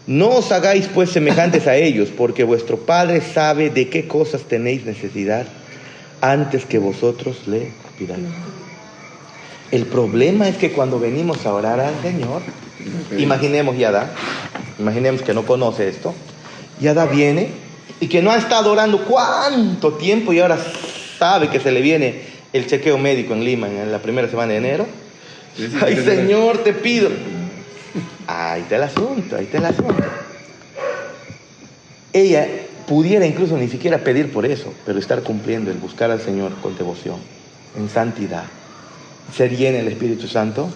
No os hagáis pues semejantes a ellos, porque vuestro Padre sabe de qué cosas tenéis necesidad antes que vosotros le pidáis. El problema es que cuando venimos a orar al Señor, imaginemos Yada, imaginemos que no conoce esto, Yada viene y que no ha estado orando cuánto tiempo y ahora sabe que se le viene el chequeo médico en Lima en la primera semana de enero. Sí, Ay, Señor, te pido. Ahí está el asunto, ahí está el asunto. Ella pudiera incluso ni siquiera pedir por eso, pero estar cumpliendo el buscar al Señor con devoción, en santidad, ser llena del Espíritu Santo,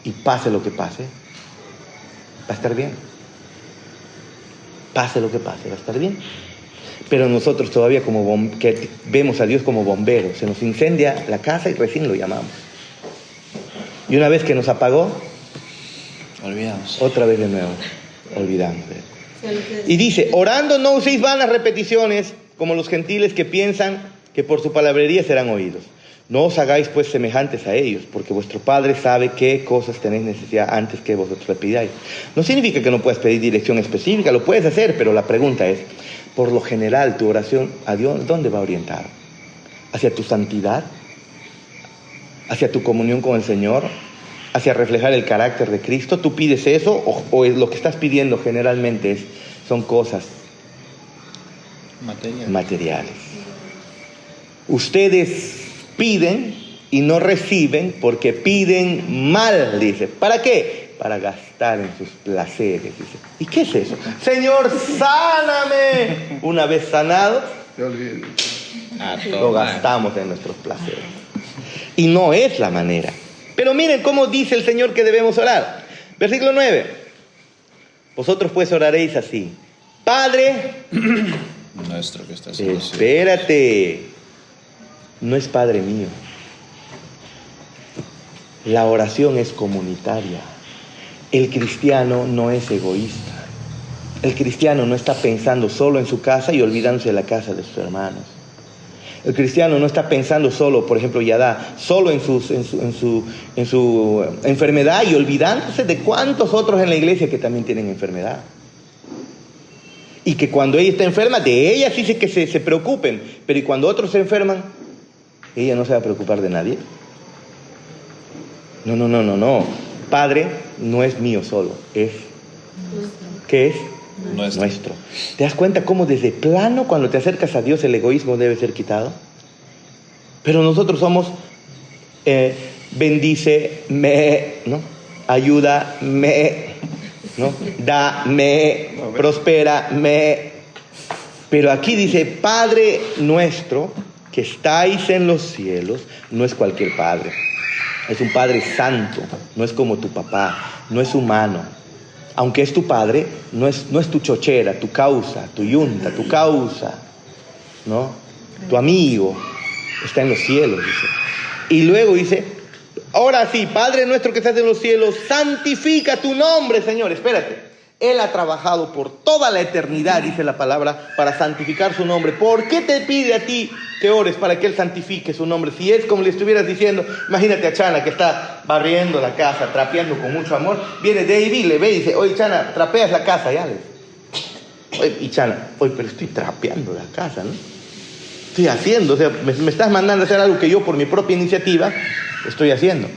y pase lo que pase, va a estar bien. Pase lo que pase, va a estar bien. Pero nosotros todavía que vemos a Dios como bombero, se nos incendia la casa y recién lo llamamos. Y una vez que nos apagó, Olvidamos. otra vez de nuevo, olvidamos de él. Y dice, orando no uséis vanas repeticiones como los gentiles que piensan que por su palabrería serán oídos. No os hagáis pues semejantes a ellos, porque vuestro Padre sabe qué cosas tenéis necesidad antes que vosotros le pidáis. No significa que no puedas pedir dirección específica, lo puedes hacer, pero la pregunta es, por lo general, tu oración a Dios, ¿dónde va orientada? ¿Hacia tu santidad? ¿Hacia tu comunión con el Señor? ¿Hacia reflejar el carácter de Cristo? ¿Tú pides eso o lo que estás pidiendo generalmente son cosas materiales? Ustedes piden y no reciben porque piden mal, dice. ¿Para qué? Para gastar en sus placeres, dice. ¿Y qué es eso? Señor, sáname. Una vez sanados, Te olvides. lo gastamos en nuestros placeres. Y no es la manera. Pero miren cómo dice el Señor que debemos orar. Versículo 9. Vosotros pues oraréis así. Padre Nuestro que estás en los cielos. espérate. No es Padre mío. La oración es comunitaria. El cristiano no es egoísta. El cristiano no está pensando solo en su casa y olvidándose de la casa de sus hermanos. El cristiano no está pensando solo, por ejemplo, Yadá, solo en su enfermedad y olvidándose de cuántos otros en la iglesia que también tienen enfermedad. Y que cuando ella está enferma, de ella sí que se preocupen, pero y cuando otros se enferman, ella no se va a preocupar de nadie. No. Padre no es mío solo, es... ¿Qué es? Nuestro. ¿Te das cuenta cómo desde plano cuando te acercas a Dios el egoísmo debe ser quitado? Pero nosotros somos bendíceme, ¿no? Ayúdame, ¿no? Dame, prospérame. Pero aquí dice, Padre nuestro que estáis en los cielos, no es cualquier Padre. Es un Padre santo, no es como tu papá, no es humano. Aunque es tu padre, no es tu chochera, tu causa, tu yunta, tu causa, ¿no? Tu amigo está en los cielos, dice. Y luego dice, ahora sí, Padre nuestro que estás en los cielos, santifica tu nombre, Señor. Espérate, Él ha trabajado por toda la eternidad, dice la palabra, para santificar su nombre. ¿Por qué te pide a ti que ores para que Él santifique su nombre? Si es como le estuvieras diciendo, imagínate a Chana que está barriendo la casa, trapeando con mucho amor, viene David, le ve y dice, oye Chana, trapeas la casa, ya le. Oye, y Chana, oye, pero estoy trapeando la casa, ¿no? Estoy haciendo, o sea, me estás mandando a hacer algo que yo por mi propia iniciativa estoy haciendo.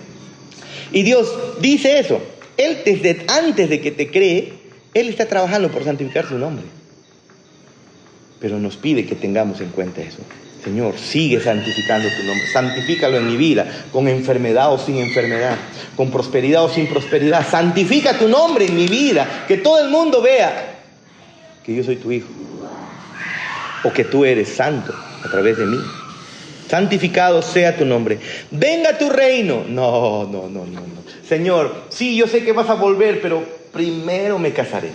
Y Dios dice eso. Él desde antes de que te cree, Él está trabajando por santificar su nombre. Pero nos pide que tengamos en cuenta eso. Señor, sigue santificando tu nombre. Santifícalo en mi vida, con enfermedad o sin enfermedad, con prosperidad o sin prosperidad. Santifica tu nombre en mi vida, que todo el mundo vea que yo soy tu hijo. O que tú eres santo a través de mí. Santificado sea tu nombre. Venga tu reino. No. Señor, sí, yo sé que vas a volver, pero primero me casaré.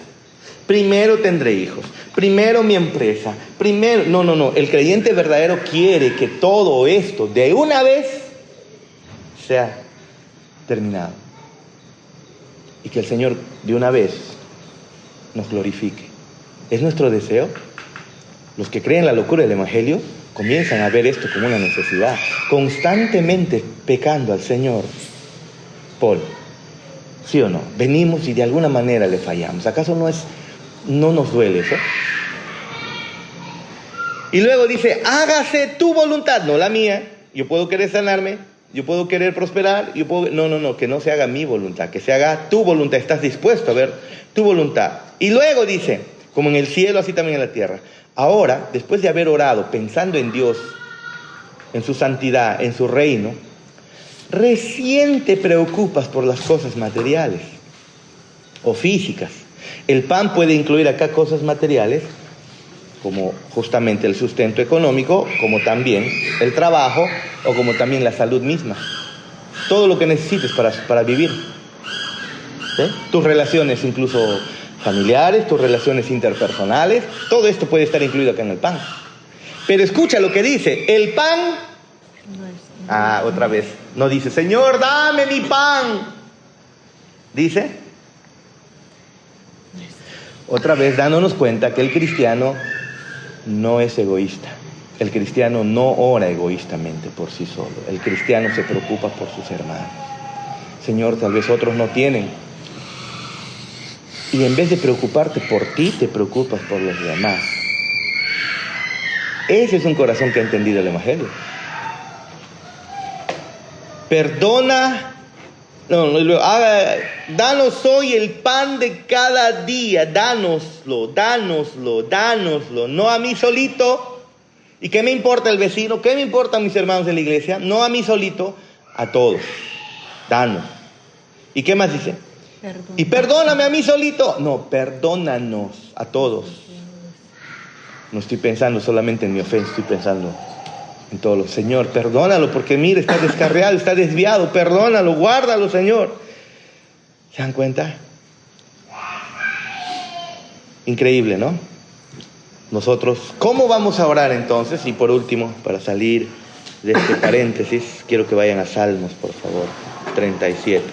Primero tendré hijos. Primero mi empresa. Primero... No. El creyente verdadero quiere que todo esto de una vez sea terminado. Y que el Señor de una vez nos glorifique. ¿Es nuestro deseo? Los que creen la locura del Evangelio comienzan a ver esto como una necesidad. Constantemente pecando al Señor. Paul, ¿sí o no? Venimos y de alguna manera le fallamos. ¿Acaso no nos duele eso? Y luego dice, hágase tu voluntad, no la mía. Yo puedo querer sanarme, yo puedo querer prosperar, No, que no se haga mi voluntad, que se haga tu voluntad. ¿Estás dispuesto a ver tu voluntad? Y luego dice, como en el cielo, así también en la tierra. Ahora, después de haber orado pensando en Dios, en su santidad, en su reino, recién te preocupas por las cosas materiales o físicas. El pan puede incluir acá cosas materiales, como justamente el sustento económico, como también el trabajo o como también la salud misma. Todo lo que necesites para vivir. ¿Sí? Tus relaciones incluso familiares, tus relaciones interpersonales, todo esto puede estar incluido acá en el pan. Pero escucha lo que dice, el pan... otra vez, no dice, Señor, dame mi pan. Dice, otra vez dándonos cuenta que el cristiano no es egoísta. El cristiano no ora egoístamente por sí solo. El cristiano se preocupa por sus hermanos. Señor, tal vez otros no tienen. Y en vez de preocuparte por ti, te preocupas por los demás. Ese es un corazón que ha entendido el Evangelio. Perdona. Danos hoy el pan de cada día. Dánoslo. No a mí solito. ¿Y qué me importa el vecino? ¿Qué me importan mis hermanos de la iglesia? No a mí solito, a todos. Danos. ¿Y qué más dice? Perdón. Y perdóname a mí solito. No, perdónanos a todos. No estoy pensando solamente en mi ofensa, estoy pensando en todos los. Señor, perdónalo, porque mira, está descarriado, está desviado. Perdónalo, guárdalo, Señor. ¿Se dan cuenta? Increíble, ¿no? Nosotros, ¿cómo vamos a orar entonces? Y por último, para salir de este paréntesis, quiero que vayan a Salmos, por favor, 37,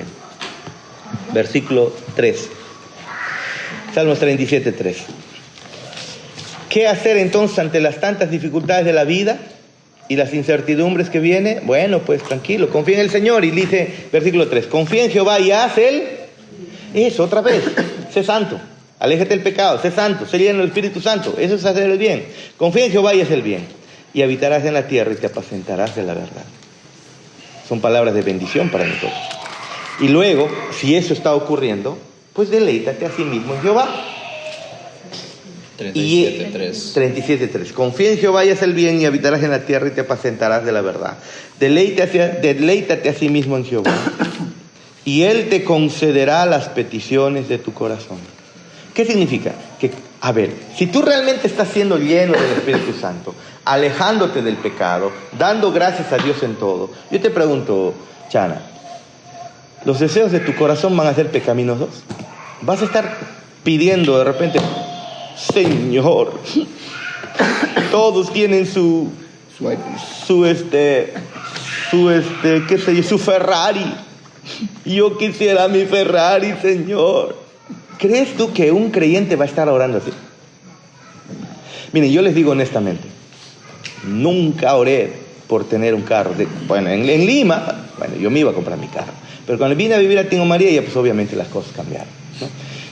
versículo 3. Salmos 37, 3. ¿Qué hacer entonces ante las tantas dificultades de la vida y las incertidumbres que vienen? Bueno, pues tranquilo, confía en el Señor. Y dice, versículo 3, confía en Jehová y haz eso otra vez, sé santo. Aléjate del pecado, sé santo, sé lleno del Espíritu Santo. Eso es hacer el bien. Confía en Jehová y haz el bien. Y habitarás en la tierra y te apacentarás de la verdad. Son palabras de bendición para nosotros. Y luego, si eso está ocurriendo, pues deleítate a sí mismo en Jehová. 37:3. 37:3. Confía en Jehová y haz el bien y habitarás en la tierra y te apacentarás de la verdad. Deleítate a sí mismo en Jehová. Y Él te concederá las peticiones de tu corazón. ¿Qué significa? Que, a ver, si tú realmente estás siendo lleno del Espíritu Santo, alejándote del pecado, dando gracias a Dios en todo, yo te pregunto, Chana, ¿los deseos de tu corazón van a ser pecaminosos? ¿Vas a estar pidiendo de repente, Señor, todos tienen su Ferrari, yo quisiera mi Ferrari, Señor? ¿Crees tú que un creyente va a estar orando así? Miren, yo les digo honestamente, nunca oré por tener un carro. Bueno, en Lima, yo me iba a comprar mi carro. Pero cuando vine a vivir a Tingo María, ya pues obviamente las cosas cambiaron, ¿no?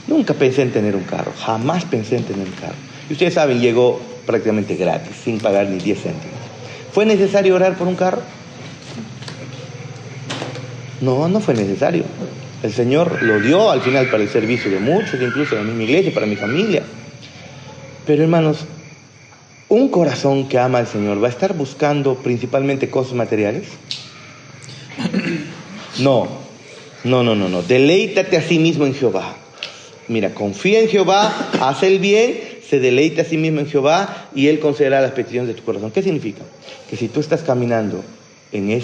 Nunca pensé en tener un carro, jamás pensé en tener un carro. Y ustedes saben, llegó prácticamente gratis, sin pagar ni 10 céntimos. ¿Fue necesario orar por un carro? No fue necesario. El Señor lo dio al final para el servicio de muchos, incluso de mi iglesia, para mi familia. Pero hermanos, un corazón que ama al Señor, ¿va a estar buscando principalmente cosas materiales? No. Deleítate a sí mismo en Jehová. Mira, confía en Jehová, haz el bien, se deleita a sí mismo en Jehová y Él concederá las peticiones de tu corazón. ¿Qué significa? Que si tú estás caminando en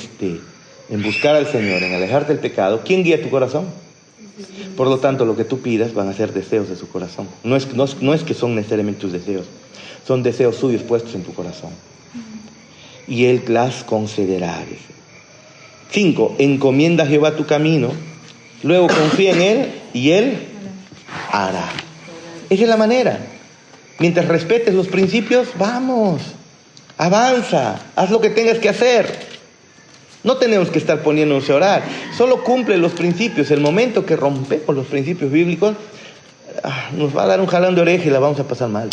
buscar al Señor, en alejarte del pecado, ¿quién guía tu corazón? Por lo tanto, lo que tú pidas van a ser deseos de su corazón. No es que son necesariamente tus deseos, son deseos suyos puestos en tu corazón. Y Él las concederá. 5. Encomienda a Jehová tu camino, luego confía en Él y Él hará. Esa es la manera. Mientras respetes los principios, vamos, avanza, haz lo que tengas que hacer. No tenemos que estar poniéndonos a orar. Solo cumple los principios. El momento que rompemos los principios bíblicos, nos va a dar un jalón de oreja y la vamos a pasar mal.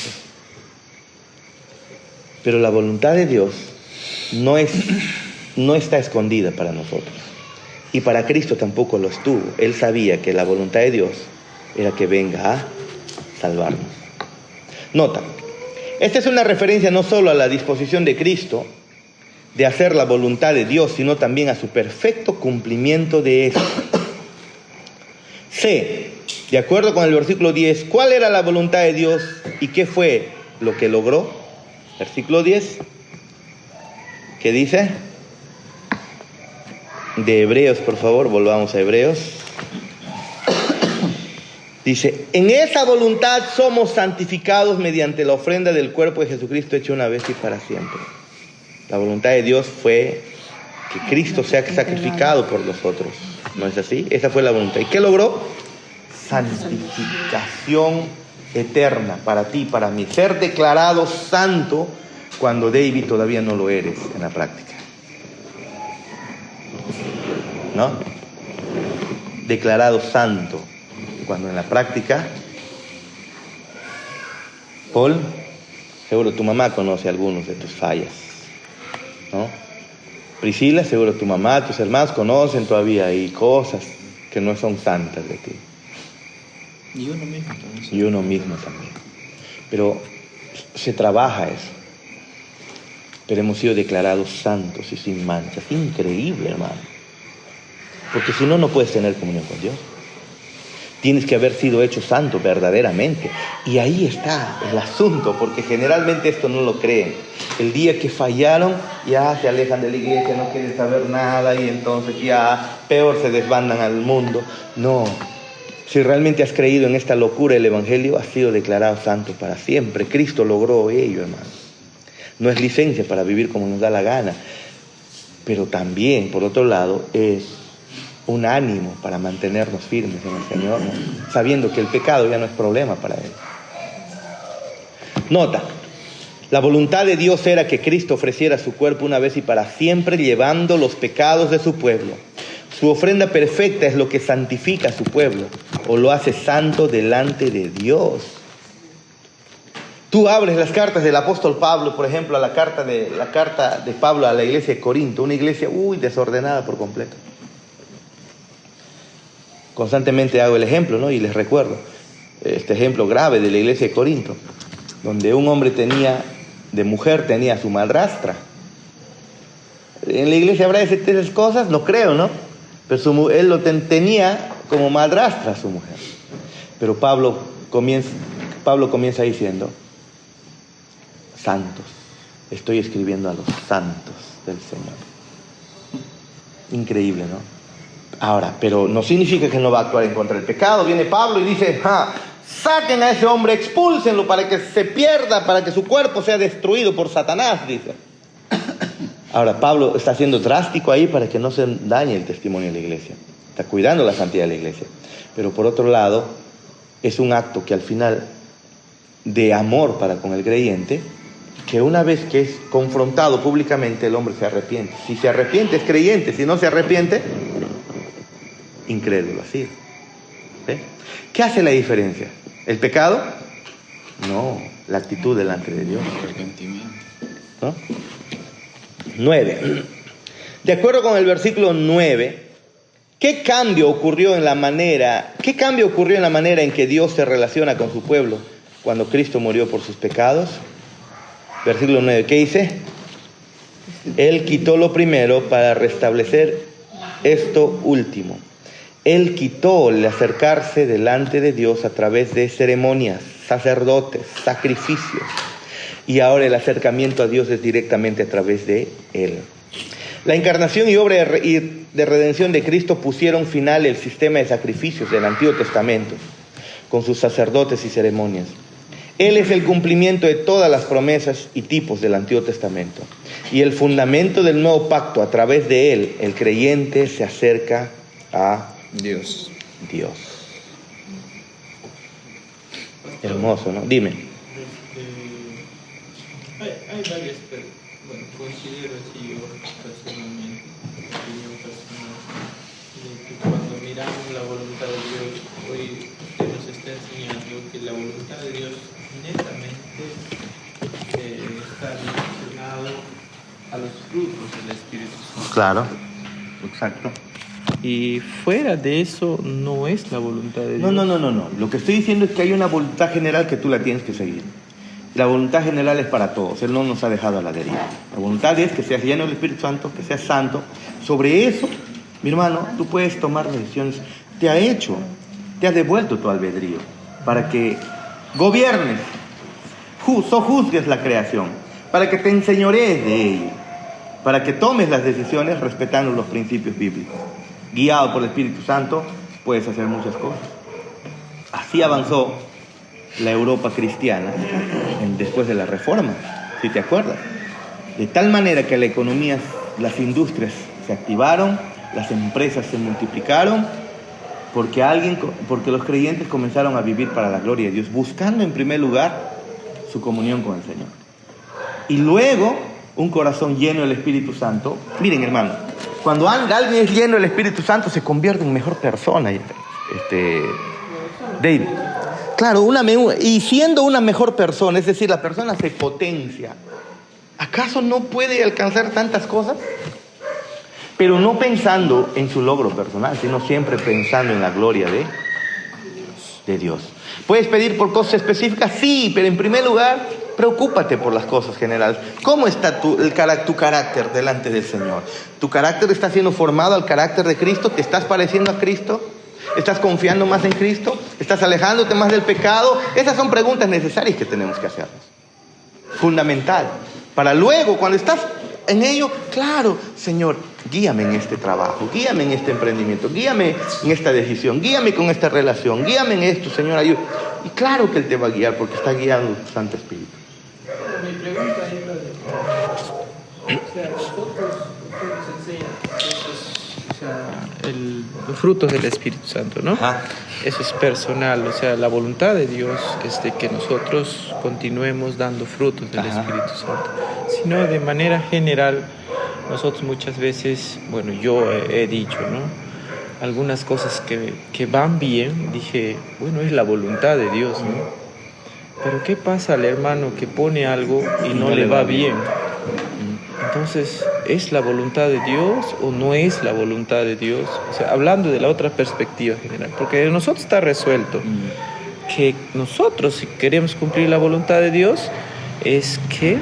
Pero la voluntad de Dios no está escondida para nosotros. Y para Cristo tampoco lo estuvo. Él sabía que la voluntad de Dios era que venga a salvarnos. Nota, esta es una referencia no solo a la disposición de Cristo, de hacer la voluntad de Dios, sino también a su perfecto cumplimiento de esto. C. De acuerdo con el versículo 10, ¿cuál era la voluntad de Dios y qué fue lo que logró? Versículo 10, ¿qué dice? De Hebreos, por favor, volvamos a Hebreos. Dice, en esa voluntad somos santificados mediante la ofrenda del cuerpo de Jesucristo hecho una vez y para siempre. La voluntad de Dios fue que Cristo sea sacrificado por nosotros. ¿No es así? Esa fue la voluntad. ¿Y qué logró? Santificación eterna para ti, para mí. Ser declarado santo cuando David todavía no lo eres en la práctica. ¿No? Declarado santo cuando en la práctica, Paul, seguro tu mamá conoce algunos de tus fallas, ¿no? Priscila, seguro tu mamá, tus hermanos conocen todavía hay cosas que no son santas de ti. Y uno mismo también. Y uno mismo también. Pero se trabaja eso. Pero hemos sido declarados santos y sin manchas. Increíble, hermano. Porque si no, no puedes tener comunión con Dios. Tienes que haber sido hecho santo verdaderamente. Y ahí está el asunto, porque generalmente esto no lo creen. El día que fallaron, ya se alejan de la iglesia, no quieren saber nada y entonces ya peor se desbandan al mundo. No. Si realmente has creído en esta locura del Evangelio, has sido declarado santo para siempre. Cristo logró ello, hermano. No es licencia para vivir como nos da la gana, pero también, por otro lado, es un ánimo para mantenernos firmes en el Señor, ¿no? Sabiendo que el pecado ya no es problema para Él. Nota, la voluntad de Dios era que Cristo ofreciera su cuerpo una vez y para siempre, llevando los pecados de su pueblo. Su ofrenda perfecta es lo que santifica a su pueblo, o lo hace santo delante de Dios. Tú abres las cartas del apóstol Pablo, por ejemplo, la carta de Pablo a la iglesia de Corinto, una iglesia desordenada por completo. Constantemente hago el ejemplo, ¿no? Y les recuerdo este ejemplo grave de la iglesia de Corinto, donde un hombre de mujer tenía a su madrastra. ¿En la iglesia habrá esas cosas? No creo, ¿no? Pero él lo tenía como madrastra a su mujer. Pero Pablo comienza diciendo, santos, estoy escribiendo a los santos del Señor. Increíble, ¿no? Ahora, pero no significa que no va a actuar en contra del pecado. Viene Pablo y dice, saquen a ese hombre, expúlsenlo para que se pierda, para que su cuerpo sea destruido por Satanás, dice. Ahora, Pablo está siendo drástico ahí para que no se dañe el testimonio de la iglesia. Está cuidando la santidad de la iglesia. Pero por otro lado, es un acto que al final, de amor para con el creyente, que una vez que es confrontado públicamente, el hombre se arrepiente. Si se arrepiente, es creyente. Si no se arrepiente, incrédulo, así. ¿Sí? ¿Qué hace la diferencia? ¿El pecado? No, la actitud delante de Dios. Arrepentimiento. ¿No? 9. De acuerdo con el versículo 9, ¿qué cambio ocurrió en la manera en que Dios se relaciona con su pueblo cuando Cristo murió por sus pecados? Versículo 9, ¿qué dice? Él quitó lo primero para restablecer esto último. Él quitó el acercarse delante de Dios a través de ceremonias, sacerdotes, sacrificios. Y ahora el acercamiento a Dios es directamente a través de Él. La encarnación y obra de redención de Cristo pusieron final al sistema de sacrificios del Antiguo Testamento, con sus sacerdotes y ceremonias. Él es el cumplimiento de todas las promesas y tipos del Antiguo Testamento. Y el fundamento del nuevo pacto, a través de Él, el creyente se acerca a Dios. Hermoso, ¿no? Dime. Hay varias, pero bueno, considero así yo personalmente, opinión personal, que cuando miramos la voluntad de Dios, hoy usted nos está enseñando que la voluntad de Dios netamente está relacionado a los frutos del Espíritu Santo. Claro, exacto. Y fuera de eso no es la voluntad de Dios. No. Lo que estoy diciendo es que hay una voluntad general que tú la tienes que seguir. La voluntad general es para todos. Él no nos ha dejado a la deriva. La voluntad es que seas lleno del Espíritu Santo, que seas santo. Sobre eso, mi hermano, tú puedes tomar decisiones. Te ha devuelto tu albedrío para que gobiernes, sojuzgues la creación, para que te enseñorees de ella, para que tomes las decisiones respetando los principios bíblicos. Guiado por el Espíritu Santo, puedes hacer muchas cosas. Así avanzó la Europa cristiana después de la Reforma, si te acuerdas. De tal manera que la economía, las industrias se activaron, las empresas se multiplicaron, porque los creyentes comenzaron a vivir para la gloria de Dios, buscando en primer lugar su comunión con el Señor. Y luego, un corazón lleno del Espíritu Santo. Miren, hermano, cuando alguien es lleno del Espíritu Santo, se convierte en mejor persona. David. Claro, y siendo una mejor persona, es decir, la persona se potencia. ¿Acaso no puede alcanzar tantas cosas? Pero no pensando en su logro personal, sino siempre pensando en la gloria de Dios. ¿Puedes pedir por cosas específicas? Sí, pero en primer lugar, preocúpate por las cosas generales. ¿Cómo está tu carácter delante del Señor? ¿Tu carácter está siendo formado al carácter de Cristo? ¿Te estás pareciendo a Cristo? ¿Estás confiando más en Cristo? ¿Estás alejándote más del pecado? Esas son preguntas necesarias que tenemos que hacernos. Fundamental. Para luego, cuando estás en ello, claro, Señor, guíame en este trabajo, guíame en este emprendimiento, guíame en esta decisión, guíame con esta relación, guíame en esto, Señor, ayúdame. Y claro que Él te va a guiar porque está guiando tu Santo Espíritu. Mi pregunta es la de, o sea, ustedes enseñan los frutos del Espíritu Santo, ¿no? Ajá. Eso es personal, o sea, la voluntad de Dios es de que nosotros continuemos dando frutos del Espíritu Santo. Sino de manera general, nosotros muchas veces, bueno, yo he dicho, ¿no? Algunas cosas que van bien, dije, bueno, es la voluntad de Dios, ¿no? Pero ¿qué pasa al hermano que pone algo y no le va bien? Entonces, ¿es la voluntad de Dios o no es la voluntad de Dios? O sea, hablando de la otra perspectiva general, porque de nosotros está resuelto que nosotros, si queremos cumplir la voluntad de Dios, es que,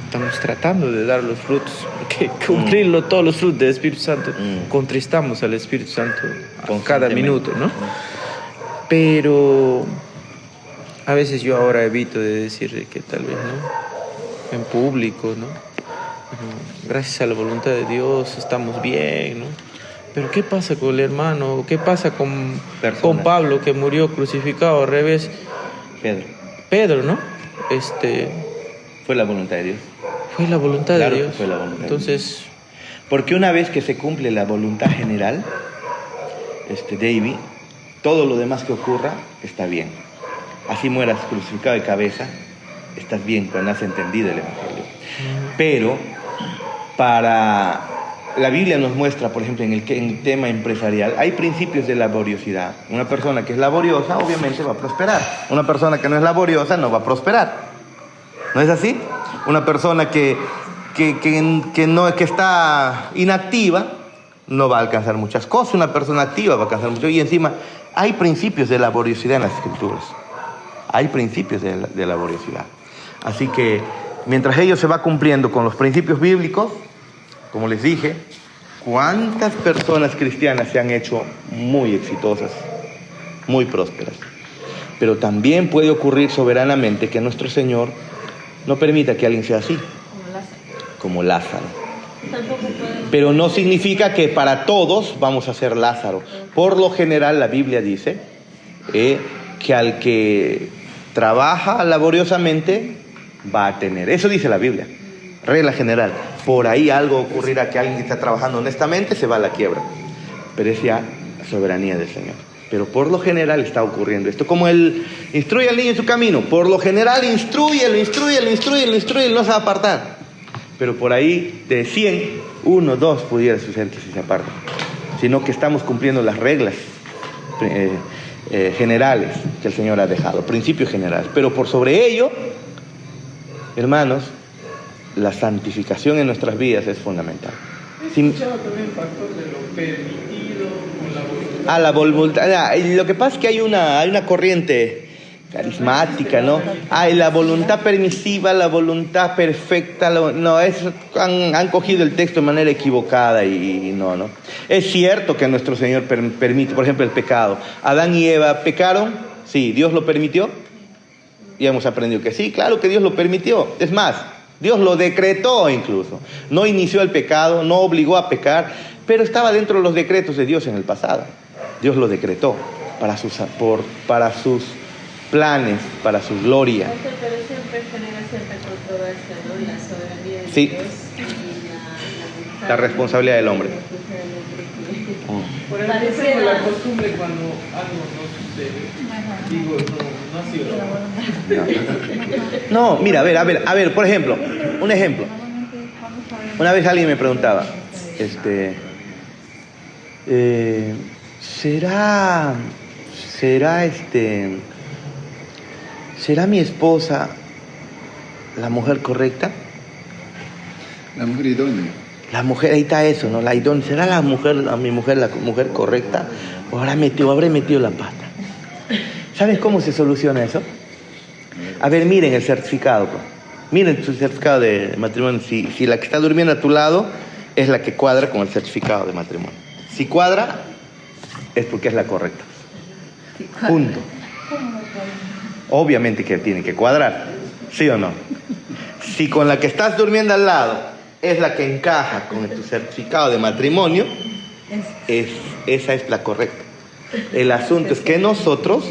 estamos tratando de dar los frutos, porque cumplirlo todos los frutos del Espíritu Santo, contristamos al Espíritu Santo con cada minuto, ¿no? Pero a veces yo ahora evito de decir que tal vez, ¿no? En público, ¿no? Gracias a la voluntad de Dios estamos bien, ¿no? Pero ¿qué pasa con el hermano? ¿Qué pasa con Pablo, que murió crucificado al revés? Pedro, ¿no? Fue la voluntad de Dios. Fue la voluntad de Dios. Fue la voluntad. Entonces, porque una vez que se cumple la voluntad general, David, todo lo demás que ocurra está bien. Así mueras crucificado de cabeza, estás bien cuando has entendido el Evangelio. Pero la Biblia nos muestra, por ejemplo, en el tema empresarial, hay principios de laboriosidad. Una persona que es laboriosa, obviamente, va a prosperar. Una persona que no es laboriosa no va a prosperar. ¿No es así? Una persona que está inactiva no va a alcanzar muchas cosas. Una persona activa va a alcanzar mucho. Y encima, hay principios de laboriosidad en las Escrituras. Hay principios de laboriosidad. Así que, mientras ello se va cumpliendo con los principios bíblicos, como les dije, ¿cuántas personas cristianas se han hecho muy exitosas, muy prósperas? Pero también puede ocurrir soberanamente que nuestro Señor no permita que alguien sea así, como Lázaro. Pero no significa que para todos vamos a ser Lázaro. Por lo general, la Biblia dice que al que trabaja laboriosamente va a tener. Eso dice la Biblia, regla general. Por ahí algo ocurrirá, que alguien que está trabajando honestamente se va a la quiebra. Pero es ya soberanía del Señor. Pero por lo general está ocurriendo esto. Como Él instruye al niño en su camino, por lo general instrúyelo, no se va a apartar. Pero por ahí de 100, 1, 2 pudiera suceder que se aparten. Sino que estamos cumpliendo las reglas generales que el Señor ha dejado, principios generales. Pero por sobre ello, hermanos, la santificación en nuestras vidas es fundamental. he escuchado también el factor de lo permitido con la voluntad. La voluntad. Lo que pasa es que hay una corriente carismática, ¿no? Ay, la voluntad permisiva, la voluntad perfecta, han cogido el texto de manera equivocada y no. Es cierto que nuestro Señor permite, por ejemplo, el pecado. Adán y Eva pecaron, sí, Dios lo permitió. Y hemos aprendido que sí, claro que Dios lo permitió. Es más, Dios lo decretó incluso. No inició el pecado, no obligó a pecar, pero estaba dentro de los decretos de Dios en el pasado. Dios lo decretó para sus planes, para su gloria. Pero siempre genera cierta controversia, ¿no? La soberanía de Sí. Dios y La responsabilidad del hombre. Por ejemplo, la costumbre cuando algo no sucede, digo, no ha sido la voluntad. No, mira, a ver, por ejemplo, un ejemplo. Una vez alguien me preguntaba, ¿será mi esposa la mujer correcta? La mujer idónea. La mujer, ahí está eso, ¿no? La idónea. ¿Será mi mujer la mujer correcta? ¿O habré metido la pata? ¿Sabes cómo se soluciona eso? A ver, miren el certificado. Pues. Miren su certificado de matrimonio. Si la que está durmiendo a tu lado es la que cuadra con el certificado de matrimonio. Si cuadra, es porque es la correcta. Punto. Obviamente que tiene que cuadrar, ¿sí o no? Si con la que estás durmiendo al lado es la que encaja con tu certificado de matrimonio, esa es la correcta. El asunto es que nosotros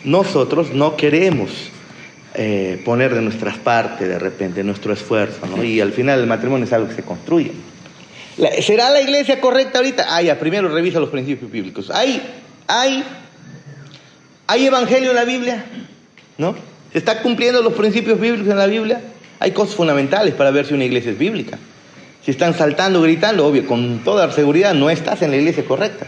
no queremos poner de nuestras partes de repente nuestro esfuerzo, ¿no? Y al final el matrimonio es algo que se construye. ¿Será la iglesia correcta ahorita? Ya, primero revisa los principios bíblicos. ¿Hay evangelio en la Biblia? ¿No? ¿Se está cumpliendo los principios bíblicos en la Biblia? Hay cosas fundamentales para ver si una iglesia es bíblica. Si están saltando, gritando, obvio, con toda seguridad no estás en la iglesia correcta.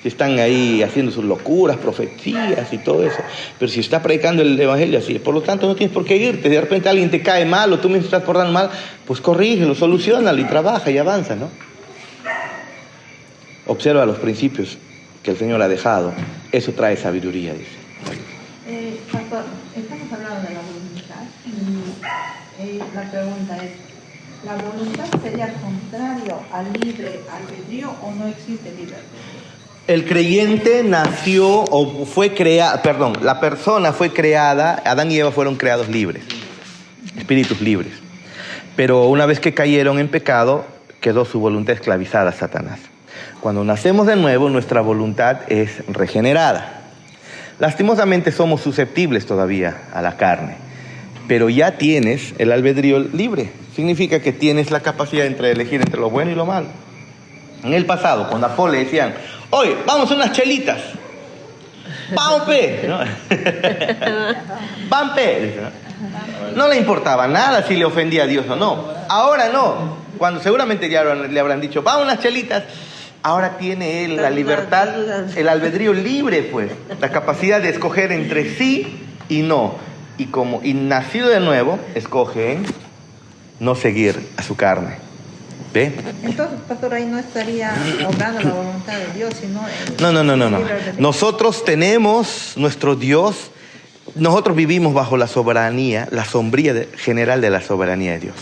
Si están ahí haciendo sus locuras, profecías y todo eso. Pero si estás predicando el evangelio así, por lo tanto no tienes por qué irte. De repente alguien te cae mal o tú mismo estás portando mal, pues corrígelo, solucionalo y trabaja y avanza, ¿no? Observa los principios que el Señor ha dejado. Eso trae sabiduría, dice. Pastor, estamos hablando de la voluntad y la pregunta es, ¿la voluntad sería contrario al libre albedrío o no existe libre albedrío? El creyente nació o fue creado, la persona fue creada, Adán y Eva fueron creados libres, espíritus libres. Pero una vez que cayeron en pecado, quedó su voluntad esclavizada a Satanás. Cuando nacemos de nuevo, nuestra voluntad es regenerada. Lastimosamente somos susceptibles todavía a la carne, pero ya tienes el albedrío libre. Significa que tienes la capacidad de elegir entre lo bueno y lo malo. En el pasado, cuando a Paul le decían, oye, vamos a unas chelitas. Vamos, pe. ¿No? Van, pe. No le importaba nada si le ofendía a Dios o no. Ahora no. Cuando seguramente ya le habrán dicho, vamos a unas chelitas. Ahora tiene él la libertad, el albedrío libre, pues. La capacidad de escoger entre sí y no. Y nacido de nuevo, escoge no seguir a su carne. ¿Ve? Entonces, pastor, ahí no estaría obrando la voluntad de Dios, sino... No. Nosotros tenemos nuestro Dios, nosotros vivimos bajo la soberanía, la sombría general de la soberanía de Dios.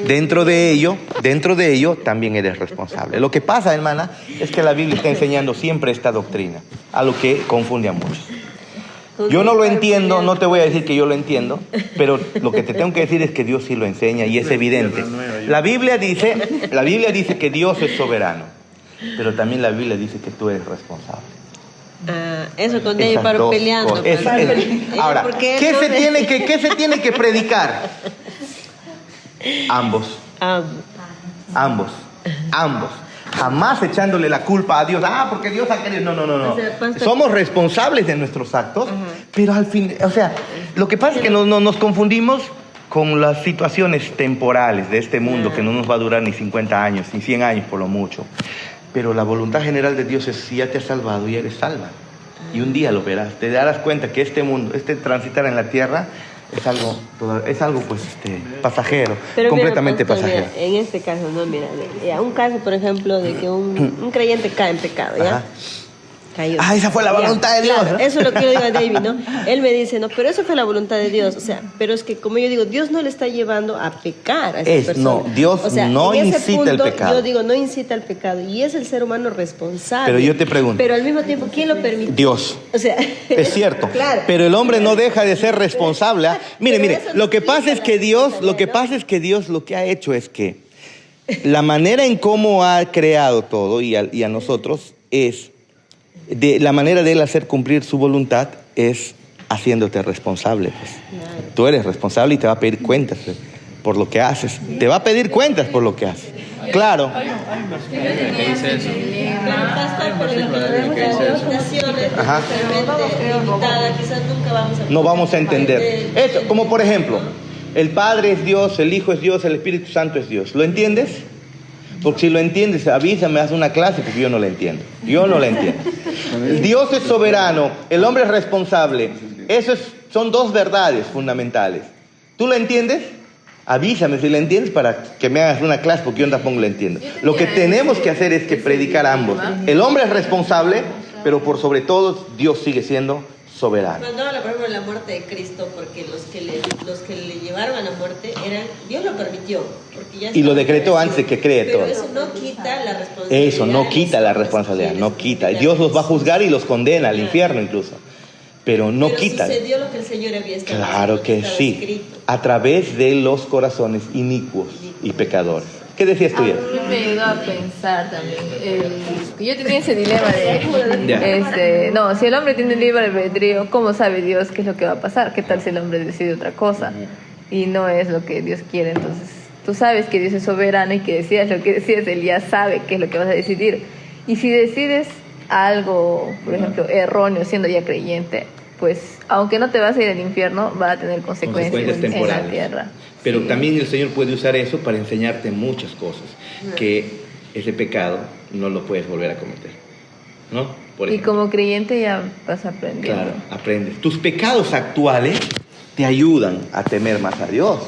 Dentro de ello también eres responsable. Lo que pasa, hermana, es que la Biblia está enseñando siempre esta doctrina, a lo que confunde a muchos. Yo no lo entiendo, no te voy a decir que yo lo entiendo, pero lo que te tengo que decir es que Dios sí lo enseña y es evidente. La Biblia dice que Dios es soberano, pero también la Biblia dice que tú eres responsable. Eso con David Paro peleando. Ahora, ¿qué se tiene que predicar? Ambos. Jamás echándole la culpa a Dios. Porque Dios ha querido. No. Somos responsables de nuestros actos, pero al fin, lo que pasa es que nos confundimos con las situaciones temporales de este mundo, que no nos va a durar ni 50 años, ni 100 años por lo mucho. Pero la voluntad general de Dios es, si ya te has salvado, ya eres salva. Y un día lo verás, te darás cuenta que este mundo, transitar en la tierra, es algo pues pasajero, pero completamente mira, pasajero. Mira, en este caso, no, mira, un caso, por ejemplo, de que un creyente cae en pecado, ¿ya? cayó. Esa fue la Ya, voluntad de Dios. claro, eso es lo que yo digo a David, ¿no? Él me dice, no, pero eso fue la voluntad de Dios. O sea, pero es que como yo digo, Dios no le está llevando a pecar a esa persona. No, Dios o sea, no en ese incita el punto, pecado. Yo digo, no incita al pecado. Y es el ser humano responsable. Pero yo te pregunto. Pero al mismo tiempo, ¿quién lo permite? Dios. O sea, Es cierto, claro. pero el hombre no deja de ser responsable. Mire, Pero eso lo que no pasa quita es la que Dios, responsabilidad, ¿no? lo que ha hecho es que la manera en cómo ha creado todo y a nosotros es, la manera de él hacer cumplir su voluntad es haciéndote responsable. Pues. Claro. Tú eres responsable y te va a pedir cuentas por lo que haces. Te va a pedir cuentas por lo que haces. Claro. ¿Qué dice eso? Claro, pastor, pero lo que tenemos ¿Qué es las eso? limitaciones, Ajá. especialmente limitada, quizás nunca vamos a No vamos a entender. comprender. Eso, como por ejemplo, el Padre es Dios, el Hijo es Dios, el Espíritu Santo es Dios. ¿Lo entiendes? Porque si lo entiendes, avísame, haz una clase, porque yo no la entiendo. Yo no la entiendo. Dios es soberano, el hombre es responsable. Son dos verdades fundamentales. ¿Tú lo entiendes? Avísame si la entiendes para que me hagas una clase, porque yo tampoco la entiendo. Lo que tenemos que hacer es que predicar ambos. El hombre es responsable, pero por sobre todo Dios sigue siendo soberano. Cuando habla, por ejemplo, de la muerte de Cristo, porque los que le llevaron a la muerte eran, Dios lo permitió. Porque ya Y lo estaba decretó establecido. antes de que cree Pero todo. eso no quita la responsabilidad. Eso no quita la responsabilidad, no quita. Dios los va a juzgar y los condena al infierno incluso. Pero no Pero quita. sucedió lo que el Señor había establecido. Claro que estaba sí. escrito. A través de los corazones inicuos y pecadores. ¿Qué decías tú ya? A mí me ayudó a pensar también. Yo tenía ese dilema de, no, si el hombre tiene libre albedrío, ¿cómo sabe Dios qué es lo que va a pasar? ¿Qué tal si el hombre decide otra cosa? Y no es lo que Dios quiere. Entonces, tú sabes que Dios es soberano y que decidas lo que decides, Él ya sabe qué es lo que vas a decidir. Y si decides algo, por ejemplo, erróneo, siendo ya creyente, pues aunque no te vas a ir al infierno, va a tener consecuencias en la tierra. Pero Sí. también el Señor puede usar eso para enseñarte muchas cosas. Que ese pecado no lo puedes volver a cometer. ¿No? Por Y ejemplo. como creyente ya vas aprendiendo. Claro, aprendes. Tus pecados actuales te ayudan a temer más a Dios.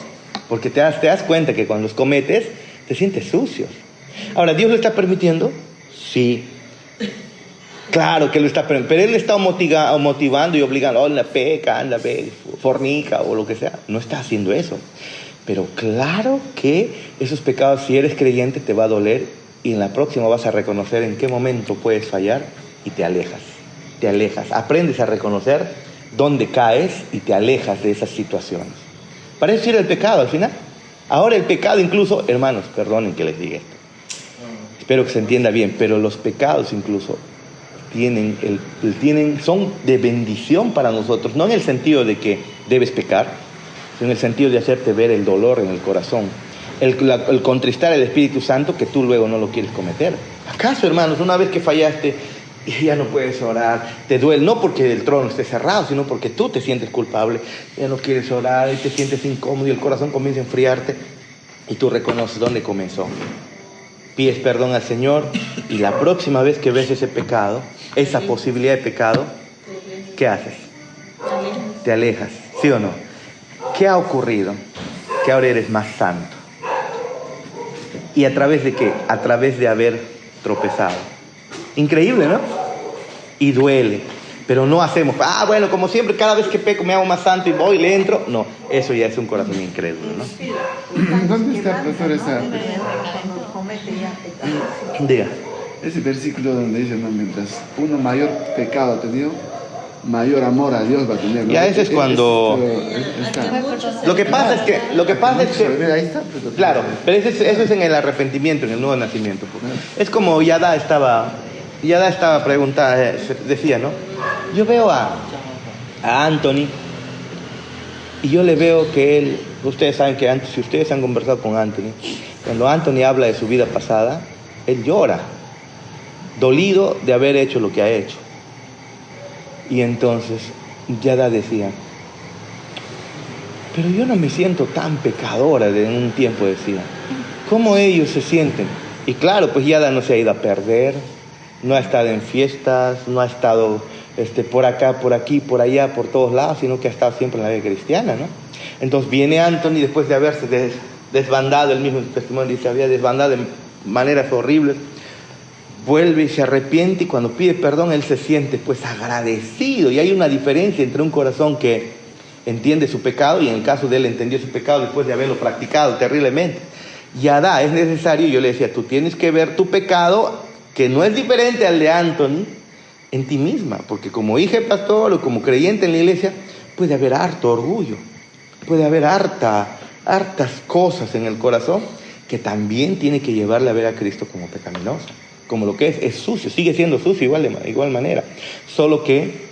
Porque te das cuenta que cuando los cometes, te sientes sucio. Ahora, ¿Dios lo está permitiendo? Sí. Claro que lo está permitiendo. Pero Él le está motivando y obligando. Oh, peca, anda, fornica o lo que sea. No está haciendo eso. Pero claro que esos pecados, si eres creyente, te va a doler. Y en la próxima vas a reconocer en qué momento puedes fallar y te alejas. Te alejas. Aprendes a reconocer dónde caes y te alejas de esas situaciones. Para eso era el pecado al final. Ahora el pecado incluso, hermanos, perdonen que les diga esto. Espero que se entienda bien, pero los pecados incluso son de bendición para nosotros, no en el sentido de que debes pecar, sino en el sentido de hacerte ver el dolor en el corazón, el contristar al Espíritu Santo que tú luego no lo quieres cometer. ¿Acaso, hermanos, una vez que fallaste y ya no puedes orar, te duele, no porque el trono esté cerrado, sino porque tú te sientes culpable, ya no quieres orar y te sientes incómodo y el corazón comienza a enfriarte y tú reconoces dónde comenzó? Pides perdón al Señor y la próxima vez que ves ese pecado, esa posibilidad de pecado, ¿qué haces? Te alejas, ¿sí o no? ¿Qué ha ocurrido? Que ahora eres más santo. ¿Y a través de qué? A través de haber tropezado. Increíble, ¿no? Y duele. Pero no hacemos, bueno, como siempre, cada vez que peco me hago más santo y voy, le entro. No, eso ya es un corazón incrédulo, ¿no? ¿Dónde está, profesor, esa? Cuando comete ya pecado. Diga. Ese versículo donde dice, ¿no? Mientras uno mayor pecado ha tenido, mayor amor a Dios va a tener, ¿no? Ya ese es cuando... Lo que pasa es que... Ahí está, profesor. Claro, pero eso es en el arrepentimiento, en el nuevo nacimiento. Es como Yada estaba preguntando, decía, ¿no? Yo veo a Anthony y yo le veo que él, ustedes saben que antes, si ustedes han conversado con Anthony, cuando Anthony habla de su vida pasada, él llora, dolido de haber hecho lo que ha hecho. Y entonces Yada decía, pero yo no me siento tan pecadora de un tiempo, decía. ¿Cómo ellos se sienten? Y claro, pues Yada no se ha ido a perder, no ha estado en fiestas, no ha estado por acá, por aquí, por allá, por todos lados, sino que ha estado siempre en la vida cristiana, ¿no? Entonces viene Anthony después de haberse desbandado, el mismo testimonio dice, había desbandado de maneras horribles, vuelve y se arrepiente, y cuando pide perdón él se siente pues agradecido. Y hay una diferencia entre un corazón que entiende su pecado, y en el caso de él entendió su pecado después de haberlo practicado terriblemente. Y Adá, es necesario, yo le decía, tú tienes que ver tu pecado, que no es diferente al de Anthony, en ti misma, porque como hija de pastor o como creyente en la iglesia puede haber harto orgullo, puede haber hartas cosas en el corazón que también tiene que llevarle a ver a Cristo como pecaminosa, como lo que es sucio, sigue siendo sucio de igual manera, solo que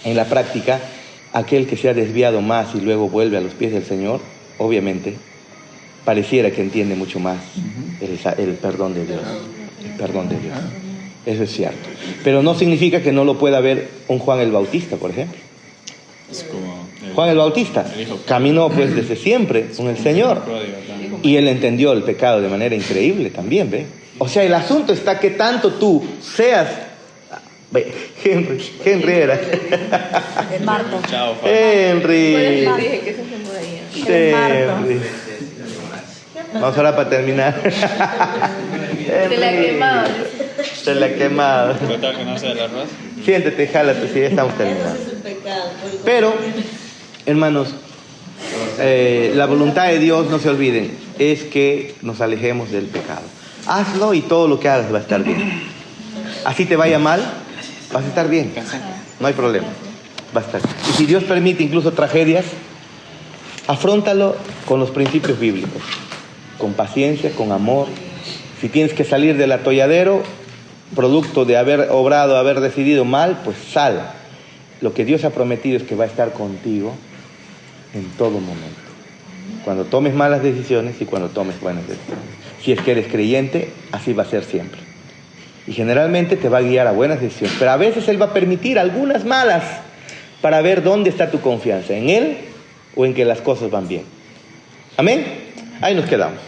en la práctica aquel que se ha desviado más y luego vuelve a los pies del Señor, obviamente pareciera que entiende mucho más el perdón de Dios, el perdón de Dios. Eso es cierto. Pero no significa que no lo pueda ver un Juan el Bautista, por ejemplo. Es como Juan el Bautista caminó pues desde siempre con el Señor. Y él entendió el pecado de manera increíble también, ¿ve? O sea, el asunto está que tanto tú seas... Henry era. Marto. Chao, Henry. Dije que se moría. Henry. Vamos ahora para terminar. Se la ha quemado. Se la ha quemado. ¿Cuenta que no sea el arroz? Siéntete, jálate, si ya estamos terminando. Ese es su pecado. Pero, hermanos, la voluntad de Dios, no se olviden, es que nos alejemos del pecado. Hazlo y todo lo que hagas va a estar bien. Así te vaya mal, vas a estar bien. No hay problema. Va a estar. Y si Dios permite incluso tragedias, afróntalo con los principios bíblicos. Con paciencia, con amor. Si tienes que salir del atolladero, producto de haber obrado, haber decidido mal, pues sal. Lo que Dios ha prometido es que va a estar contigo en todo momento. Cuando tomes malas decisiones y cuando tomes buenas decisiones. Si es que eres creyente, así va a ser siempre. Y generalmente te va a guiar a buenas decisiones. Pero a veces Él va a permitir algunas malas para ver dónde está tu confianza, en Él o en que las cosas van bien. Amén. Ahí nos quedamos.